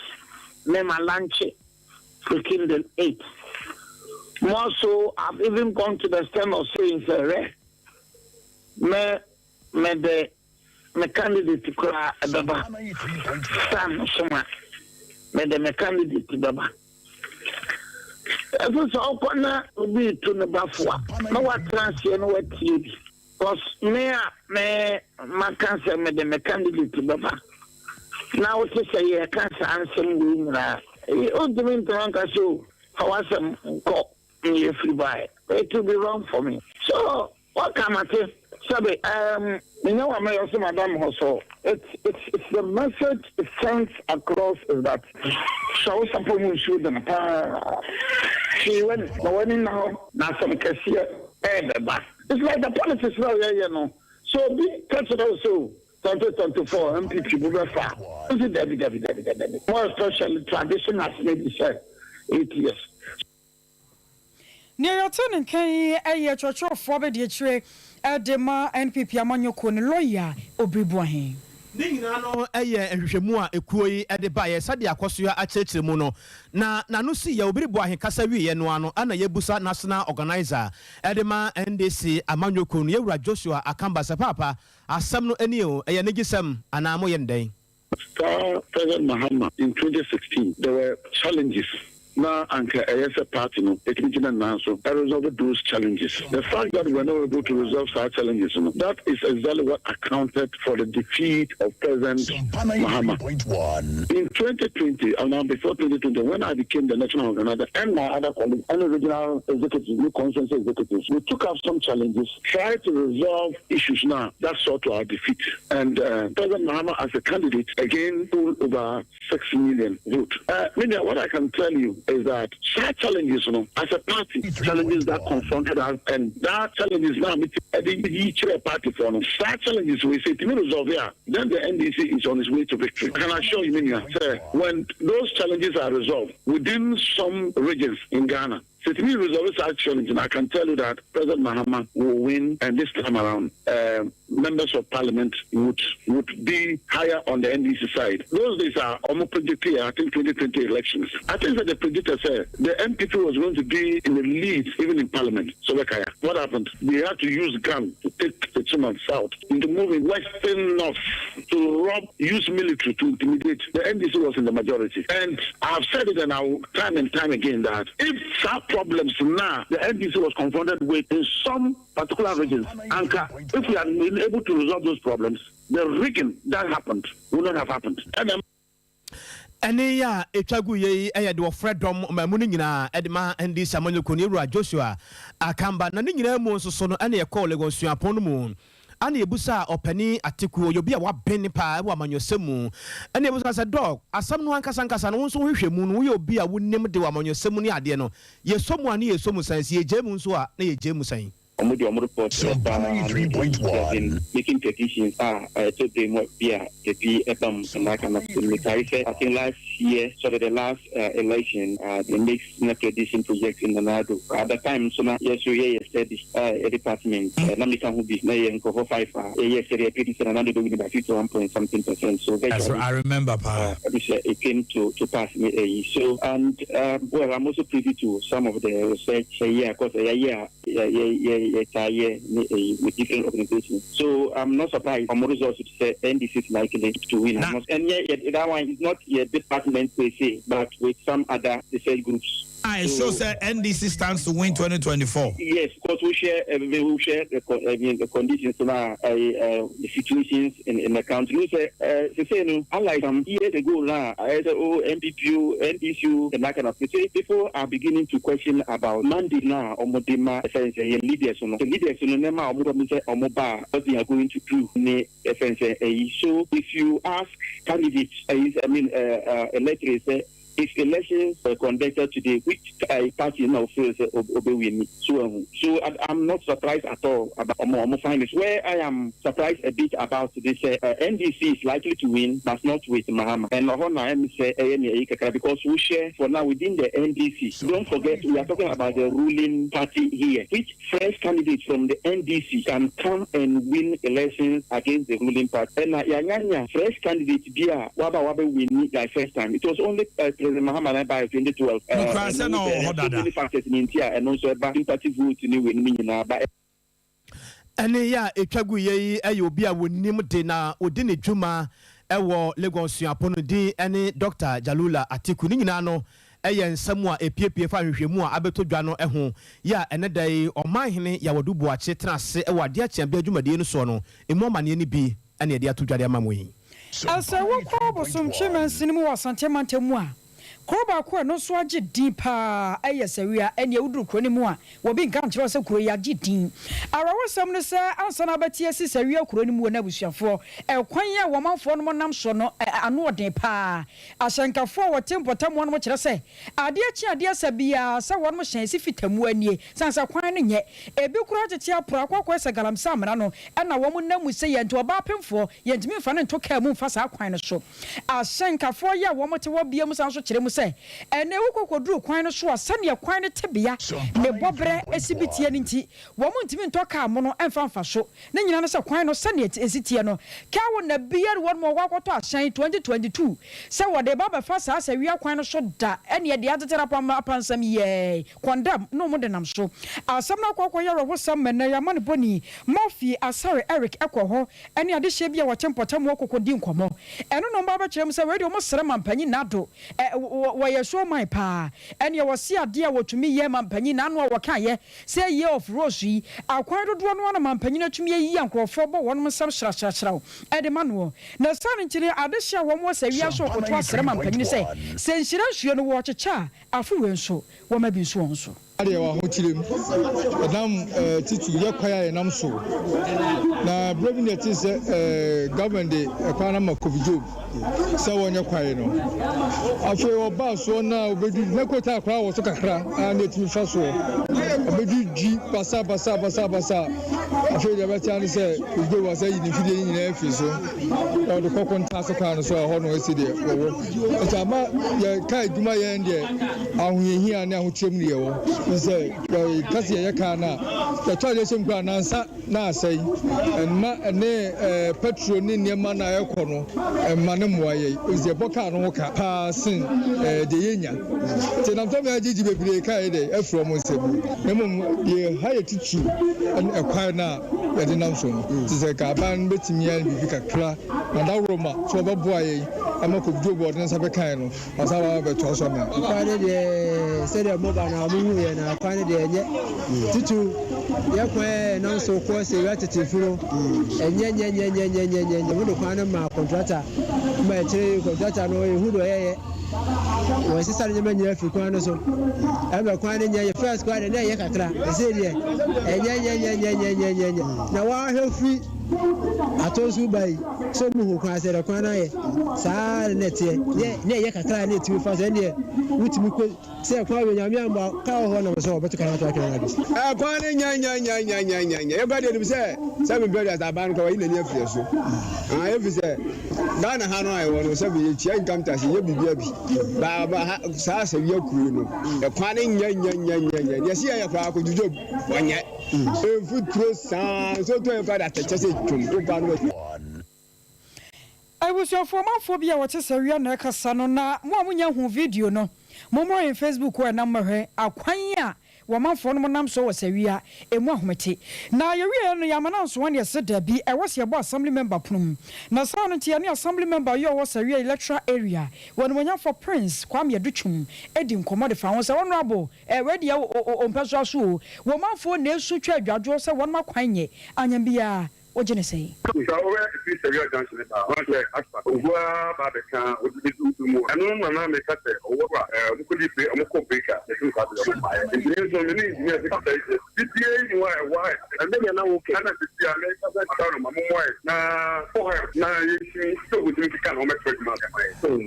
Mema lunch breaking the 8. More so, I've even gone to the extent of saying, sir, me candidate to cry a baba. Sam Soma, me the candidate to baba. If it's all corner, we to the bafua. No what transfer, no what TV. Because me, my cancer, me the candidate to baba. Now, what you say, I can't answer me. You don't mean to answer so. How was some call me free buy? It will be wrong for me. So, what can I say? Sabe, you know, I may also Madam also. It's the message it sends across is that show some people should them. She went now some cashier it's like the politics now, you know. So be catch it also 2024 MPP will be far. More especially tradition has maybe said 8 years. Near your turn and can a church of forward the tray at the NPP Amanyoko lawyer Obribuahin. Ningano ehwehwemu a ekuoyi ede baye sade akosoa akyekire mu no na no si ya Obribuahin kasa wiye no ano ana yebusa national organizer ede ma NDC Amanyoko no yewura Joshua Akambasa papa asem no ani o eye negisem ana mo yenden. President Mahama in 2016 there were challenges. Now, Anka ASA party, no, it resolve those challenges. The fact that we were not able to resolve such challenges, that is exactly what accounted for the defeat of President Mahama. In 2020, and now before 2020, when I became the national organizer and my other colleagues and regional executives, new consensus executives, we took up some challenges, tried to resolve issues now that sought to our defeat. And President Mahama, as a candidate, again pulled over 6 million votes. What I can tell you is that such challenges, as a party, challenges that confronted us, and that challenges now each party for us. Such challenges we say to resolve here, then the NDC is on its way to victory. Can I assure you, when those challenges are resolved within some regions in Ghana, so to me, resolve such challenges, I can tell you that President Mahama will win, and this time around, members of parliament would be higher on the NDC side. Those days are almost predicted, I think, 2020 elections. I think that the predictor said the MPP was going to be in the lead, even in parliament. So what happened? They had to use gun to take the Sompa south, into moving western north to use military to intimidate. The NDC was in the majority. And I've said it and time and time again that if some problems now the NDC was confronted with in some particular regions, Anka, if we had been able to resolve those problems, the rigging that happened would not have happened. Ene ya etwagu ye de ofredom mamunu nyina edema NDC Amanyoko ne wura Joshua Akamba na ne nyina mu nsoso no ene ye call Lagos suapon mu ana ebusa opani Atiku yobi a wabene pa wa amanyosemu ene ebusa say dog asam no ankasa no nso hwehwemu no wo obi a wonim de wa amanyosemu ne ade no yesomu ani yesomu sansi yejemu nso a na yejemu san report making petitions to pay more beer the PM and I can I think last year, so the last election, the mixed tradition project in the Nado. At the time, so now, yes, we established a department. Namika who be na for 5 years, another doing about 51.something%. So that's what I remember, it came to pass me. So, and well, I'm also privy to some of the research because with different organizations. So I'm not surprised from results to say NDC is likely to win. And yet that one is not a department per se, but with some other research groups. It shows that NDC stands to win 2024. Yes, because we share the conditions now, the situations in the country. We say, unlike some years ago now, MPPU, NDCU, and that kind of thing. People are beginning to question about mandate now, or Modema, leaders, the leaders, what they are going to do. So if you ask candidates, electors, if elections were conducted today, which party now feels obey so I'm not surprised at all about finance. Where I am surprised a bit about this, NDC is likely to win, but not with Mahama. And because we share for now within the NDC. Don't forget, we are talking about the ruling party here. Which fresh candidates from the NDC can come and win elections against the ruling party? And fresh candidates win the first time. It was only President Mahama by 2012. And yeah, a chagu ye, Ayobia would name dinner, or dinner Juma, Ewo, Lagos, Yaponudi, any Dr. Jalula Atikuninano, Ayan Samoa, a PPF, Abeto Jano, Ehon, ya, another day, or my hene, Yawadu Boache, Trans, Ewa, dear Champion Juma Sono, a more money be, and a dear to Jadiamamui. As I walk over some chairman, cinema, Santamantemua. Koba kwa no so age deepa ayesawia ene uduru kroni mu a wo bi nkan kire se kuro ya gidin arawo sam no se ansa na beti esi sawia kroni mu na busuafo ekwan ya wo manfo no nam so no ano odin pa asankafo wo tempotam wo no kire se ade achi ade asabia se wo no hyen si fitamu anie sansa kwan no nye ebi kuro agete apro akwakwa se galamsa amra no na wo mu namu se ye nto oba pemfo ye ntimi fa ne nto ka mu fa sa kwan no so asankafo ya wo mote wo bia mu sanso kire mu se ene wokokoduru kwan no so asane kwan no tebea ne bobre esibitie nti wo mu ntimi ntoka mo no emfa so ne nyina no se kwan no sane esitie no ka wo na bia wo mo wakoto asan 2022 se wo de baba fa sa wia kwan no so da ene de atetera apansam ye kondam no mo de nam so asam na kwakwa yaro wo sam na ya man boni Murphy Asare Eric ekoho ene ade hye bia wo tempotam wokokodi nkomo eno no baba kyerem se we de mo sere mampanyi nado why so my pa and you was see a dear what to me ye mampanyi na no waka ye say year of rosy akwan do no mampanyi to me ye ankrofo bo won sam shrashra e de manuo na san nkire adehia wo mo sawia so okoto asere mampanyi say senhyira hwe no wo checha afu wenso wo ma bi so wonso ade wa ho tirem adam titu ye kwaya ye nam so na brevinet is government de kwana makovijob so wonye kwaye no afi oba so na obedu nekota akra wo so kakra na etimi fa so obedu ji basa afi de beta ni se obedu wa say ni fide ni na afi so o de kokonta so kwa no so ho no esi de wo etama ye kai duma ye ndie ahoyehia na ahotirem ne ye wo say kasi ye kana the toilet sem kwa nansa na asai enma ne petrol ni niema na ekono enma ne moaye ozie boka no ka pasin de yenya te nam to me agiji bebre kai de afro mo nsebu nemum ye haye tichi ekwan na ye de nam so ti se ka ban betimi ya bi kakra na da roma so beboaye amako jobo ordinance be kai no asawa be to so me kwa de se de mo ba na mu ye na kwa de enye titu ye kwa na so ko se ya tetifuro enye mu do kwa na ma contractor ma chere contractor no ye hudo ye wo se sare nyama nya afi kwa no so e ba kwa ne ye first kwa ne ye kakra se de enye na wa hefi ato so bai so mu ko ase re kwan na ye saa ne tie ne ye kakra ne ti fa so ne wutimi ko se kwa we nyame amba ka ho na so obeto kana to akira na bi kwa ne nya e gba de ni se 7 brothers aban ko yi na ni afie so e fi se Ghana ha no ai wo no se bi chia income tax ye bibia bi ba saa se wi akuru no e kwa ne nya ye si ya kwa ko jujo wonye e food pro san so to e fa da teche se twum to pa no I was your former phobia what is a real nakasano na muamunya hu video no momo in Facebook or number he akwanya woman for no nam so was a wia emu ahomete na ye wi no yamana so wan ye seda bi e was ye bo assembly member prum na so no tie ne assembly member yo was a wia electoral area when wonya for prince kwam ye dutwum edi nkomo de fa won se honorable ready o mpeso so woman for na esu twa adwadwo se won makwanye anyam bia o jene sei so we if serious junction ba one like aspa ogwa ba be kan o di du mu anu na me ka se o wa mo ko di pe mo ko pe ka e tun ka do ma e ni so me ni ni ka se di ni wa and then na wo ke na di ya me ka ba ta no ma mo wa na for na yi shi so go di kan o me trade ma so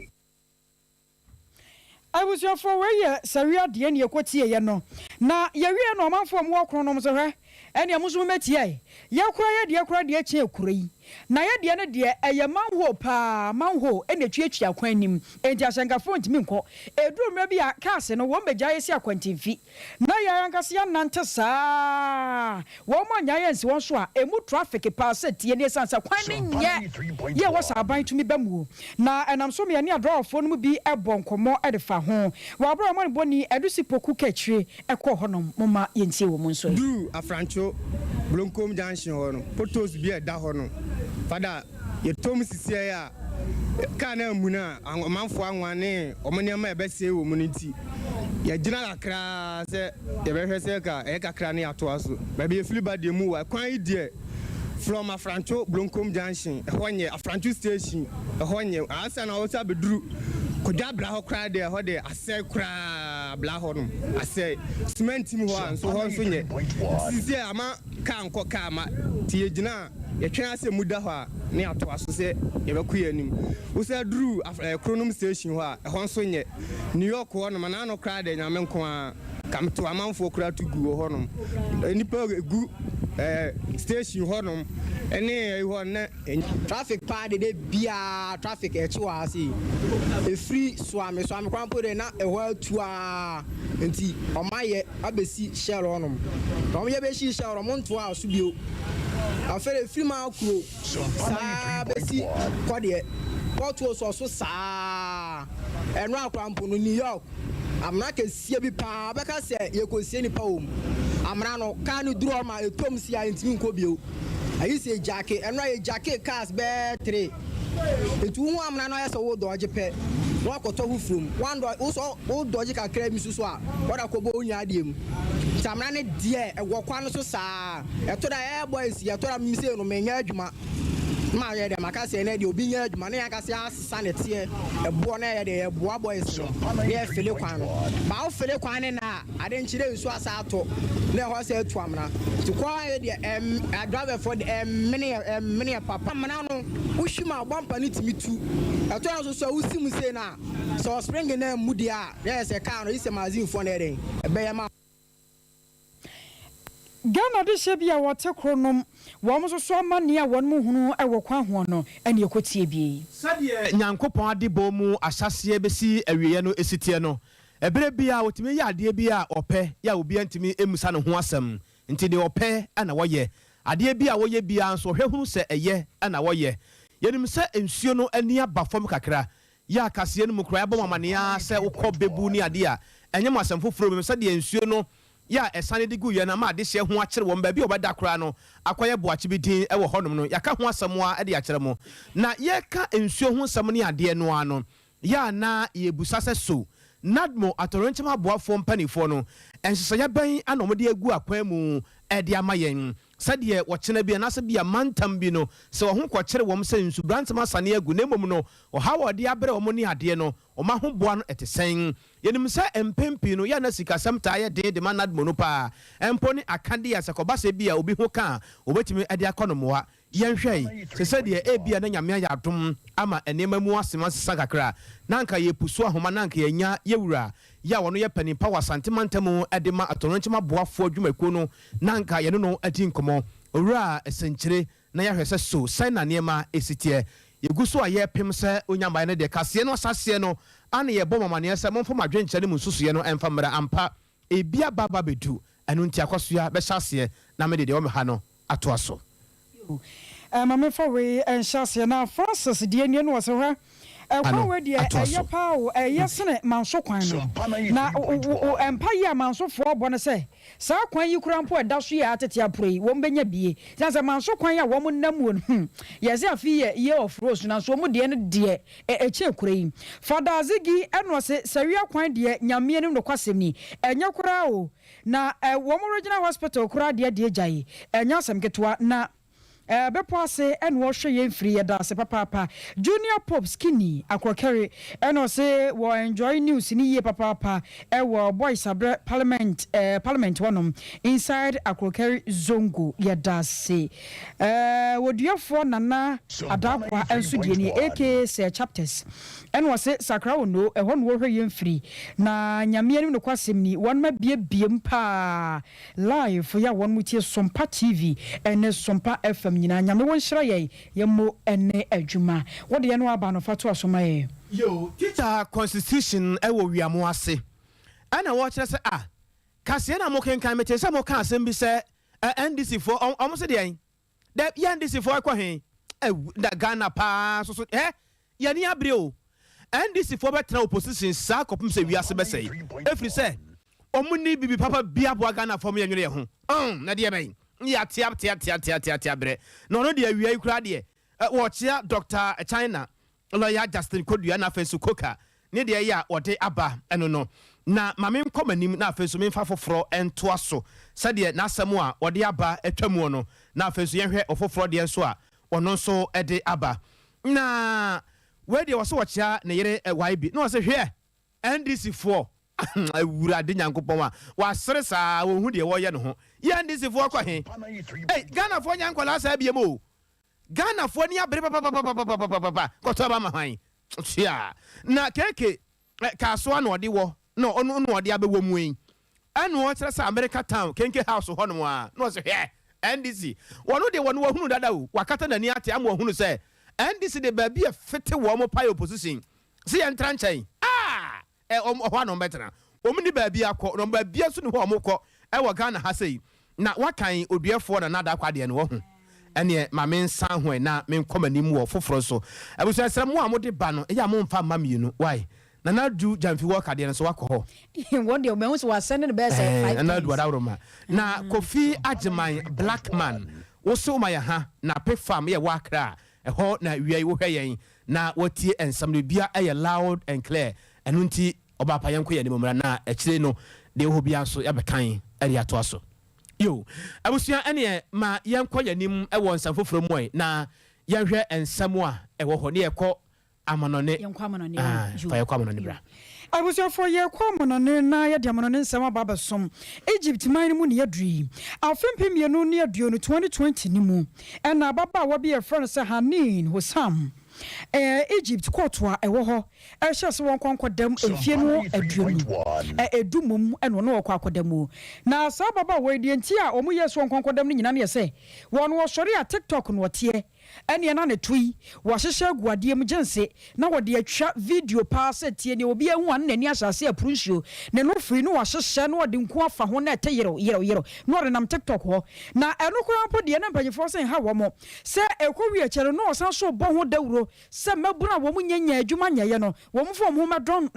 I was your for where Saria de ne ekotie ye no na ye wi no manfo mo okronom so hwe ene amuso metie ye kura de eche ekuri na ye de ne de eye manho pa manho ene tuatua kwan nim enti asenkafo ntimi nko eduru mra bi a case no wo megya ye si akwantimfi na ye ankase anante saa wo mo nya ye nsi won so a emu traffic pa setie ne sansa kwan ne nye ye wo sa ban tumi bamu na enam so me ne adrofo no bi ebo nkomo edefa ho wo abro mo boni edusi poku kachire ekọ honom moma ye ntie wo mo nso du afrancho Blonkom junction hono photos bi da hono fada ye tom sisi ya kana muna amanfo anwane omonema e bese wo muniti ya gina akra se ye behwe se ka e kakra ne ato aso ba be filiba de mu wa kwan ide from afrancho Blonkom junction honye afrancho station honye asa na osa beduru kodwa bla ho kra de ho de ase kra bla ho no ase cement mu ho so ho so nye sisi ama kan ko ka ma tie gina ye twen ase muda ho a ne ato aso se ye beku yanim wo se duru kronom station ho a ho so nye New York ho no na no kra de nyame nko a kam to amanfo kra to gu ho no nipa gu station ho no ene ho na traffic pa de bia traffic e chiwa asi e free swame kwampo de na e ho atua enti omaye abesi share onom no ye be shi share onom nto a so bio afere free ma kuro sa besi kode porto so sa eno akwampo no New York amna ke sie bi pa beka se ye ko sie ni pa om amna no ka ni duro ma etom si a ntimi nko bio ayi se jake eno ye jake cars be 3 etu hu amna no yesa wo doje pe no akoto hu from one do wo doje ka kra mi susu a wada ko bo onya adiem samna ne die e wo kwa no so saa e to da e boys ye to da mi se no menya adwuma ma ye de makase ne de obi nya adwuma ne yakase asesa ne tie e bo na ye de e bo boys no ne fele kwan no ba o fele kwan ne na ade nchire nsu asa ato ne ho se atu amna to kwa ye de driver for the mini papa mana no ushima bumper ni timitu e to so usim se na so spring na mudi a ye se car no ise magazine for ne den e be ye ma Ghana de shebia wote kronom wo mo so amane a won mo hunu e wo kwa ho no ene ekotie bi sade nyankopon ade bo mu asase besi awiye no esitie no ebere bia wotime ya ade bia ope ya obi antimi emusa no ho asem nti de ope ana woye ade bia woye bia nso hwehunu se eye ana woye yenim se ensuo no ani aba fom kakra ya akase no mukra ya bo mamane ya se wokọ bebu ni ade a enye masem foforo me sade ensuo no ya esane de gu ye na ma de hye ho akere wo mba bi obada kra no akoye boache bi din e wo honom no yaka ho asem a de akere mo na ye ka ensuo ho asem ne ade no ano ya na ye busase so nadmo atoronchema boafo mpanifo no ensesaya ban anomde agu akwan mu e de amayen sade wo chena bi na se bia mantam bi no se wo ho kwakere wo mse nsu brantsema sane agu nemom no o ha wo de abere wo ne ade no o ma ho boa no etesen yenim se empempi no ya na sikasam ta ye de manad monopa empo ne akade ya sekoba se bia obi ho ka obetimi ade akonomoa yɛnhwɛ sɛ sɛdeɛ ebia na nyame ayɛ adom ama nneɛma mu asema sesa kakra na anka yɛpusu ahoma na anka yɛnya yɛwura yɛ a wɔno yɛ panimpa wɔ asantemantam de ma atɔnonkyema boafoɔ adwumakuo no na anka yɛno no adi nkɔmmɔ owura ɛsɛnkyire na yɛhwɛ sɛ so sɛn na nneɛma ɛsiteɛ yɛgu so a yɛpem sɛ onyambaeɛ no deɛ kaseɛ no asaseɛ no ane yɛbɔ mamaneɛ sɛ momfo madwenkyɛ no mu nsusueɛ no ɛmfa mmara ampa ebia baba bɛdu ɛno nti akɔsoa bɛhyɛ aseɛ na mede deɛ wɔmɛha no atoa so Mame for we and Shasia now Francis Dianian was her. Already a power, yes, Manso Quino. Now, Empire Manso for Bonase. Sa Quan you cramp a dashi at your prey, won't be. There's a Manso Quina woman namun. Yes, I fear year of rose, and so much dear, a chill cream. Father Ziggy and was it, Saria Quine dear, Yamian no Quasimi, and your crowd. Now, a woman original hospital cried dear Jay, and Yasam get what na. Bepose and wash yen free da se papa Junior Pop Skinny akwa carry and o say we enjoy news ni ye papa boys abre parliament one inside akwa carry zongo ya da se wodiafo nana adakwa enso die ni AK say chapters and was say sakra no ehon wo hwe yen free na nyame anim no kwasem ni won ma biem pa live ya won mutie Sompa TV and Sompa FM nyina nyame won hyira ye mo ene adwuma wo de no aba no fato asoma ye yo teacher constitution e wo wiamo ase ana wo kire se kase na mo kenkan me se mo kan asem bi se NDC for omo se de da NDC for akwa hen da Ghana pa so ye ni abre o NDC for betra opposition sa kopum se wiase be sei efri se omo ni bibi papa bia bo Ghana for me anwere ho na de ben ya tia bre no no de awia ikura de wo chia Dr. China lawyer Justin Kodua na fensu koka ne de ya ode aba eno no na mame nkomanim na fensu me fa foforo ento aso se de na asem a ode aba atwamu no na fensu ye hwe ofoforo de enso a ono nso ede aba na we de wo so wo chia ne yere YB no wo se hwe NDC 4 awura de nyankopon a wasere saa wo hu de wo ye no ho ye NDC 4 kwa he Ghana fo nyankola saa biem o Ghana fo ni abre papa ko to ba ma hwan tia na keke kaso na ode wo no ono no ode abewo mu en anu o kire sa America town kenke house ho no a no se he NDC wono de wono hunu dada o wakata nani ate am wo hunu se NDC de ba bia fete wo mo pai opposition se ye ntran chan ho no betra omni ba bia akọ no ba bia so ne ho mo kọ e wo Ghana ha sei na wakan oduefo na nada kwade ne wo ho ene ma men san ho na men komanim wo foforo so abusu asra mo amode ba no e ya mo mfa ma mienu why na na du jamfi wo kade ne so wakọ ho one day me so was sending the best 5 na du wadawroma na Kofi Agyemang black man wo so ma ya ha na pe fam ye wakra e ho na wiai wo hwe yen na wotie ensam no bia e loud and clear enu nti oba pa yanko ye ne momra na ekire no de ho bia so ya bekan eri ato aso yo abusua ene ma yanko yanim e won san foforo mu na yanhwe ensam a e wo ho ne ekọ amanone yanko amanone fa yakọ amanone bra abusia for ye kwa amanone na ye de amanone nsam aba som Egypt man mu ne yadri afempem ye no ne yaduo no 2020 ni mu na baba wa bi e friend se Hanin Hosam Egypt courtwa ewo ho ehye se won kwankodam efie no aduom edumum eno no kwakodam na sa baba we die nti a omu yeso won kwankodam no nyina ne se won wo sori a TikTok no tie ene na ne tui wo hyehye aguade mu gense na wo de atwa video pa se tie ne obi ehu an nani asase aprunsio ne no free no wo hyehye no de nko afa ho na ete yero no re nam TikTok ho na eno kwan po de na mpanyefo se ha wo mo se ekowi akere no san so bo ho dawuro se mabuna wo munyanya adwuma nyaye no wo mfo mo medon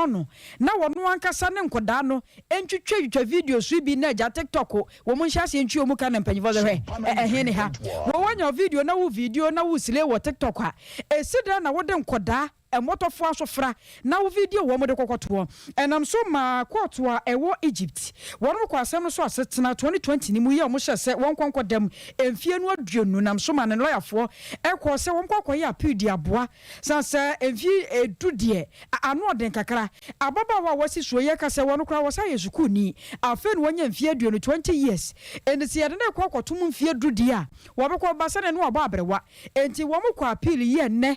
no na wo no ankasa ne nkoda no entwetwa video so bi na ja TikTok wo mu nhya se ntwi mu ka na mpanyefo ze he ne ha wo wanya video na wo sile wo TikTok a esida na wo de nkoda motofo asofra na wo video wo mo de kokoto enam so ma court wa ewo Egypt wono kwa asem no so asetena 2020 ni mu ye o mo hye se won kwankwa dam emfie no aduonu nam so ma ne lawyerfo ekọ se won kwankwa ye appeal di aboa san se emfie edudie anu oden kakra ababa wa wasi so ye ka se wono kwa wasa yesuku ni afen wonya emfie aduonu 20 years eni se yede na kwankwa tum emfie dudie a wo be ko ba se ne no aba abrewa enti wo mo kwa appeal ye ne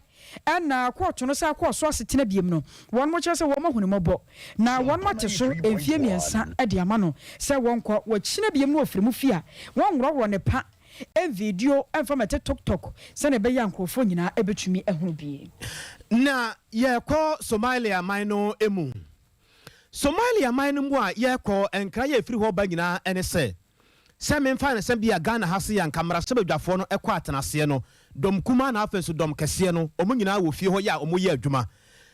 na court no sa kwa so asetena biem no won mo kire se wo mo hunimobo na won ma te so emfie miensa ade ama no se won kwa wachina biem no ofrimu fia won woro ne pa video informate TikTok se ne be yankofo nyina ebetumi ehunu bi na ye ko Somalia mino emu Somalia mino mu a ye ko enkra ye firi ho ba nyina ene se memfa na se bia Ghana hase ya nkamara se badwafo no ekọ atenase no dom kuma na afenso dom kese no omu nyina wo fie ho ya omu ye adwuma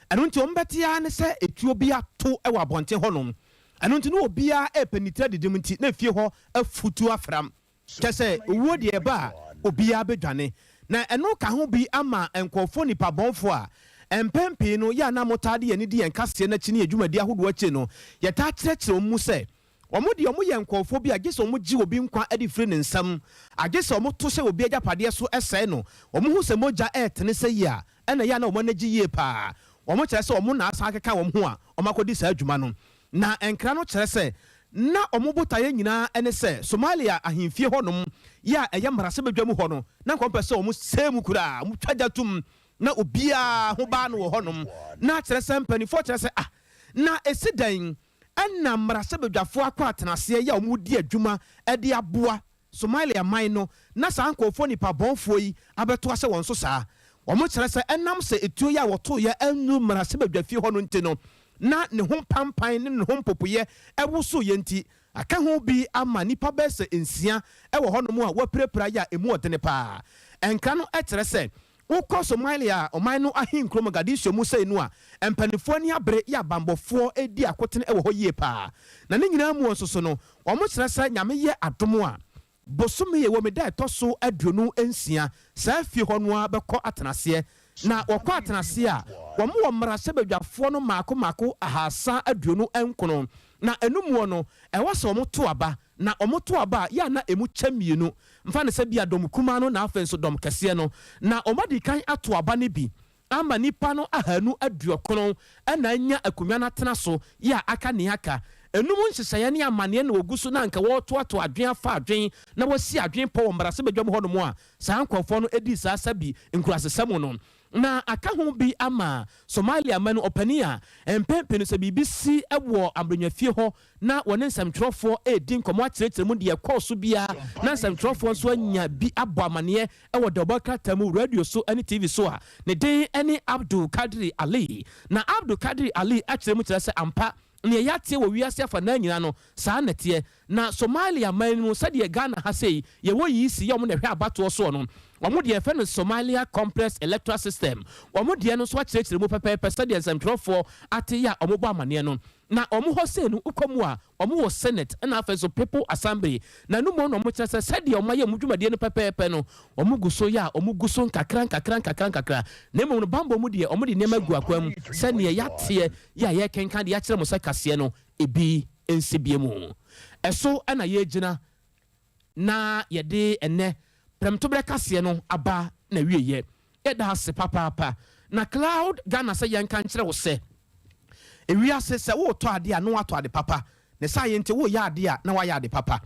eno nti ombetia ne se etuo bia to ewa bonte honom eno nti no obia epenitra didim nti na fie ho afutu afram kese wo de ba obia bedwane na eno ka ho bi ama enkofo nipa bonfo a empempi no ya na motade ye ne di enkase na chine adwumadi ahodo ache no ye ta kyerɛkyerɛ mu se omo de omo ye enkofo bi agese omo gi obi nkwa adi firi ne nsam agese omo to se obi agapade so ɛsɛe no omo hu se moja etene se yi a ɛna ya na omo na gi yie pa omo kyerɛ se omo na asa akeka omo ho a omo akodi sa adwuma no na enkra no kyerɛ se na omo botaye nyina ene se Somalia ahemfie honom ya eye marase bedwam ho no na nkompe se omo semu kura omo twajatum na obia ho ba no honom na kyerɛ se mpanifo kyerɛ se na esidan na marase bedwafo akwa atenase ya omo di adwuma ede aboa Somalia man no na sa nkofo nipa bonfo yi abeto ase won so saa omo kyerɛ se enam se etuo ya woto ya anu marase bedwafie ho no nti no na ne ho pampan ne ne ho popoye ewoso yenti aka ho bi ama nipa bese ensia ewo honom a waprepra ya emu odene pa enka no etere se wokọ Somalia oman no ahinkro Mogadishu mu sei no a empanifo ni abre ya bambofo edi akotene ewo ho yie pa na ne nyina mu onsoso no omo kyerɛ se nyame ye adomo a bosome ye wo meda etoso aduonu ensia sa fie ho no a bekọ atenase na wakọ atenase a wɔn wɔ mmarase badwafoɔ no maako ahasa aduonu enkono na enumuo no ɛwɔ sɛ wɔn to aba na wɔn to aba ya na emu kyɛmienu mfa ne sɛ bia dɔm kuma no na afɛn so dɔm kɛseɛ no na wɔn adi kan ato aba ne bi ama nipa no ahanu aduokono ɛna anya akonnwa na tena so ya aka ne aka enum nhyehyɛeɛ ne amaneɛ na ogu so na nka wɔtoato adwen afa adwen na wɔsi adwen pɔ wɔ mmarase badwam hɔ no mu a saa nkɔfoɔ no edi saa sabi nkurasesɛm no na aka ho bi ama Somalia man opani a empempe no se BBC ewo ambranyafie ho na wone nsamtwerɛfoɔ edi nkɔmɔ akyerɛkyerɛ mu de ɛkɔ so bia na nsamtwerɛfoɔ so anya bi abɔ amane ewo dobakata mu radio so ani TV so a ne den ani Abdul Kadri Ali na Abdul Kadri Ali akyerɛ mu kyerɛ sɛ ampa ne yate wo wiase afa na nyina no saa nete na Somalia man no sɛdeɛ Ghana ha sei ye wo yi si ye mo na hwɛ abato so no omo de efe no Somalia Complex Electoral System omo de no so akyerɛkyerɛ mu pɛpɛpɛ sɛdeɛ nsamtwerɛfoɔ ate ya omo bɔ amane no na omo ho sei no ukomu a omo wɔ Senate na afɛ so People Assembly na no mo no omo kyerɛ sɛ sɛdeɛ omo yɛ mu dwumadie no pɛpɛpɛ no omo guso ya omo guso nkakra na mo no bambo mu de omo de nema gu akwam sɛdeɛ yate ya yɛ kenka de akyerɛ mo sɛ kaseɛ no ebi ensibie mu ɛso ana yɛ gyina na yɛde ene premtobre kaseɛ no aba na wieye yɛda ase papa na Cloud Ghana sɛ yɛn kan kyerɛ wo sɛ ewiase sɛ wo to ade a no wato ade papa ne sa yɛnte wo yɛ ade a na wa yɛ ade papa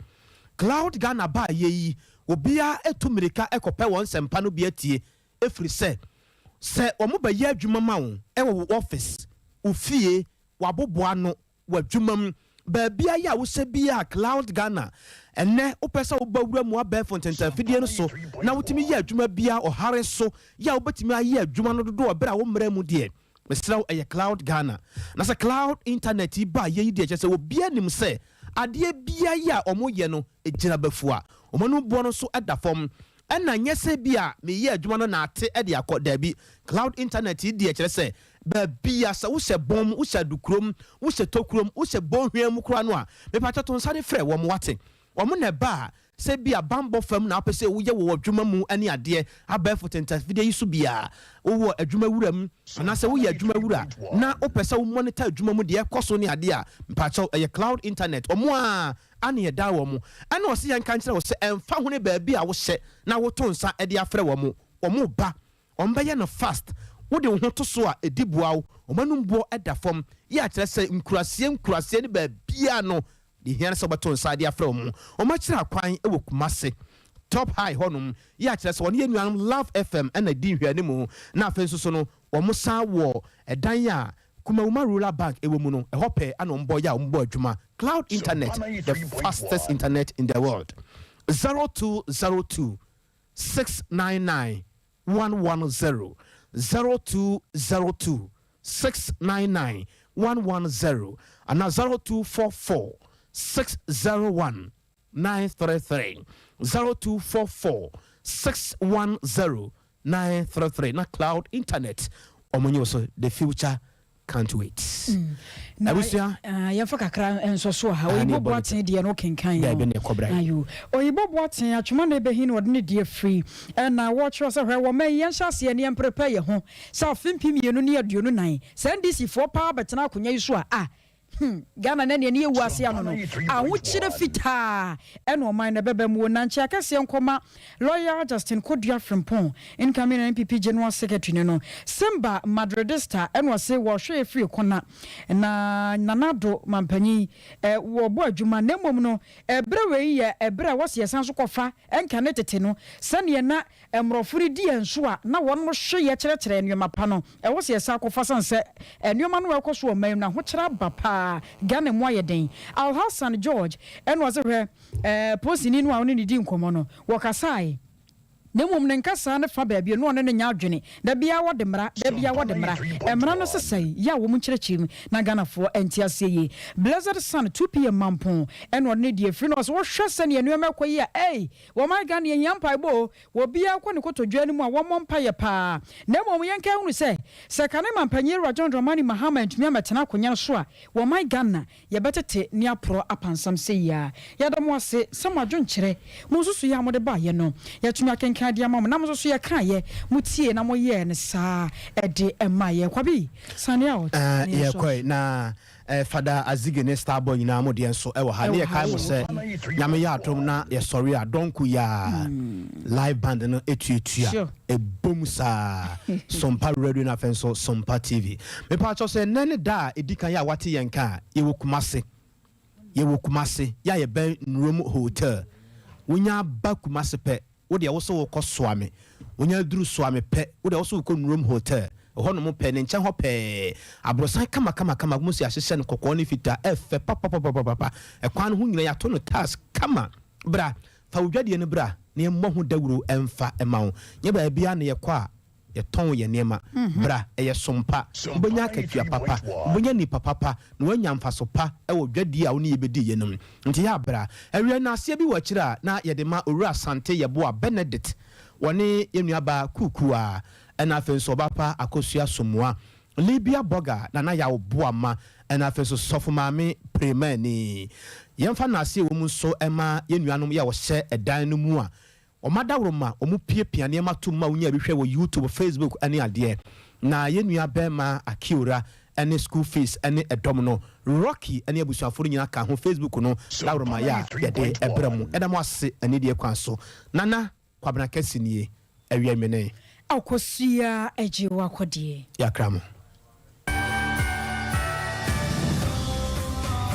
Cloud Ghana ba yeyi obia etumirika ekɔpɛ wɔn sempa no bi atie efiri sɛ wɔn ba yɛ adwuma ma wo ɛwɔ office ofie waboboa no wadwuma mu baabia ya wo sɛ bia Cloud Ghana ene opesa wo bawura mu abɛfo ntentafidie no so na wotimi yɛ adwuma bia ɔhare so ya wobetimi ayɛ adwuma no dodo obere a wo mmra mu de mesraw ɛyɛ Cloud Ghana na sɛ Cloud internet ba yɛ de kyɛ sɛ wo bia nim sɛ adeɛ bia ya ɔmo yɛ no egyina bafua ɔmo no bo no so ɛda fam ɛna nyɛsɛ bia me yɛ adwuma no na ate ɛde akɔ dabi Cloud internet de kyerɛ sɛ babia sa wo hyɛ bom wo hyɛ dukrom wo hyɛ tokrom wo hyɛ bonhwea mu kura no a me pa to nsare frɛ wo mo wate omo na ba se bia bambo fam na apese wo ye wo adwuma mu ani ade abefo tentafide yi so bia wo adwuma wura mu na se wo ye adwuma wura na opese wo monitor adwuma mu de ekoso ni ade a mpacho ye cloud internet omo a ane ye da wo mu ana o se yan kan kire wo se emfa ho ne ba bia wo hye na wo to nsa e de afre wo mu omo ba ombe no fast wo de wo ho to so a edibua wo omanum bo eda fam ya kire se nkurasie ne ba bia no the here so baton side ya from o ma kira kwan e wo Kumase top high honum ya kire so ne nuan Love FM na di hwani mu na afenso so no o mo sa wo edan ya Kumawuma Rural Bank e wo mu no e hope ana mbo ya mbo adwuma cloud internet the fastest internet in the world 0202 699 110 0202 699 110 and 0244 601 933 0244 610 933 na cloud internet omonyo so the future can't wait. Abusia yɛmfa kakra enso so ha oyibo boaten de no kenkan ayo oyibo boaten atwoma na ebehin no de ne de free na watch us hwe wo me yɛnhyase ne prepare ye ho sa fimpim yenu ne aduonu nan sandisi for pa betena akonya yi so a Ghana na ne ewu ase ano no awo kyire fita eno man na beba mu na nche akase nkoma lawyer Justin Kodua Frimpong incoming NPP General Secretary no Simba Madridista eno se wo hwe free kona na nanado mampanyi wo bo adwuma na mom no ebrewe ye ebre wo se yesan so kofa enka ne tete no sane na emrofuri di enso a na won mo hwe ye kyerɛkyerɛ enwoma pa no wo se yesan kofa sanse enwoma no ekoso o mam na ho kyerɛ bapa Ghana moye den Al Hassan George and was a posting in one in the dinkomo no wakasai nemum ne nkasa ne fa baabie no ne nya adwene da bia wo de mra da bia wo de mra emra no sesai ya wo mu kyerɛkyerɛ na Ghanafo entiase yi Blessed Sun 2 pm mampon eno ne die free no so wo hwɛ ne enu makoyi a wo ma Ghana ye nyampa bo wo bia kɔ ne kotodwa ne mu a wo mompa ye pa nemum yenka hunu se kane mampanyi Rajon Dramani Mahama ntumi ametena konya so a wo ma Ghana ye betete ne apro apansam se ya ya da mo ase samadwonkyerɛ mo susu ya mo de ba ye no ya tumi akenka dia mama na mo so ye kan ye mutie na mo ye ne saa ede ema ye kwabi sane out ye koi na Father Azigene Starboy na mo de enso e wo ha ne ye kai mo se nyame ya atom na ye sorry a donku ya live band no etuetua e bom sa Sompa radio na fenso Sompa TV me pa cho se nene da edikan ya wate ye nka ye wo Kumase ya ye ben room hotel wonya ba Kumase pe wo de wo so wo kɔsoame wonya duru soame pɛ wo de wo so ko room hotel ho no mo pɛ ne nkyɛn ho pɛ abrosan kama mo si ahyehyɛ ne kokɔ ne fita efe papa ekwan ho nyina ya to no task kama bra fa wodwadie ne bra ne mmɔ ho dawuro emfa ema ho nye ba bia ne yɛkɔ a yɛtɔn yɛ nema bra ɛyɛ Sompa bonya katua papa bonya ni papa na wanya mfaso pa ɛwɔ dwadie a wo ne yɛbedi yɛnum nti ya bra ɛwia na asia bi wɔ kyira na yɛde ma owura Sante yɛbo a Benedict wɔne yenuaba kuku a ɛna afenso bapa akosua somoa Libia Boga na ya obo ama ɛna afenso sofo maame premani yɛmfa na asia wɔ mu so ɛma yenuanom ya wɔhyɛ ɛdan no mu a omadawroma omu piepia ne matuma unya bihwe wo YouTube Facebook ani ade na yenua bema akiura any school fees any edom no Rocky any abusuafo nyina ka ho Facebook no dawroma ya yede ebremu edamo ase ani de kwan so nana kwabena kasini awia mene akosia ejiwa kodie yakramo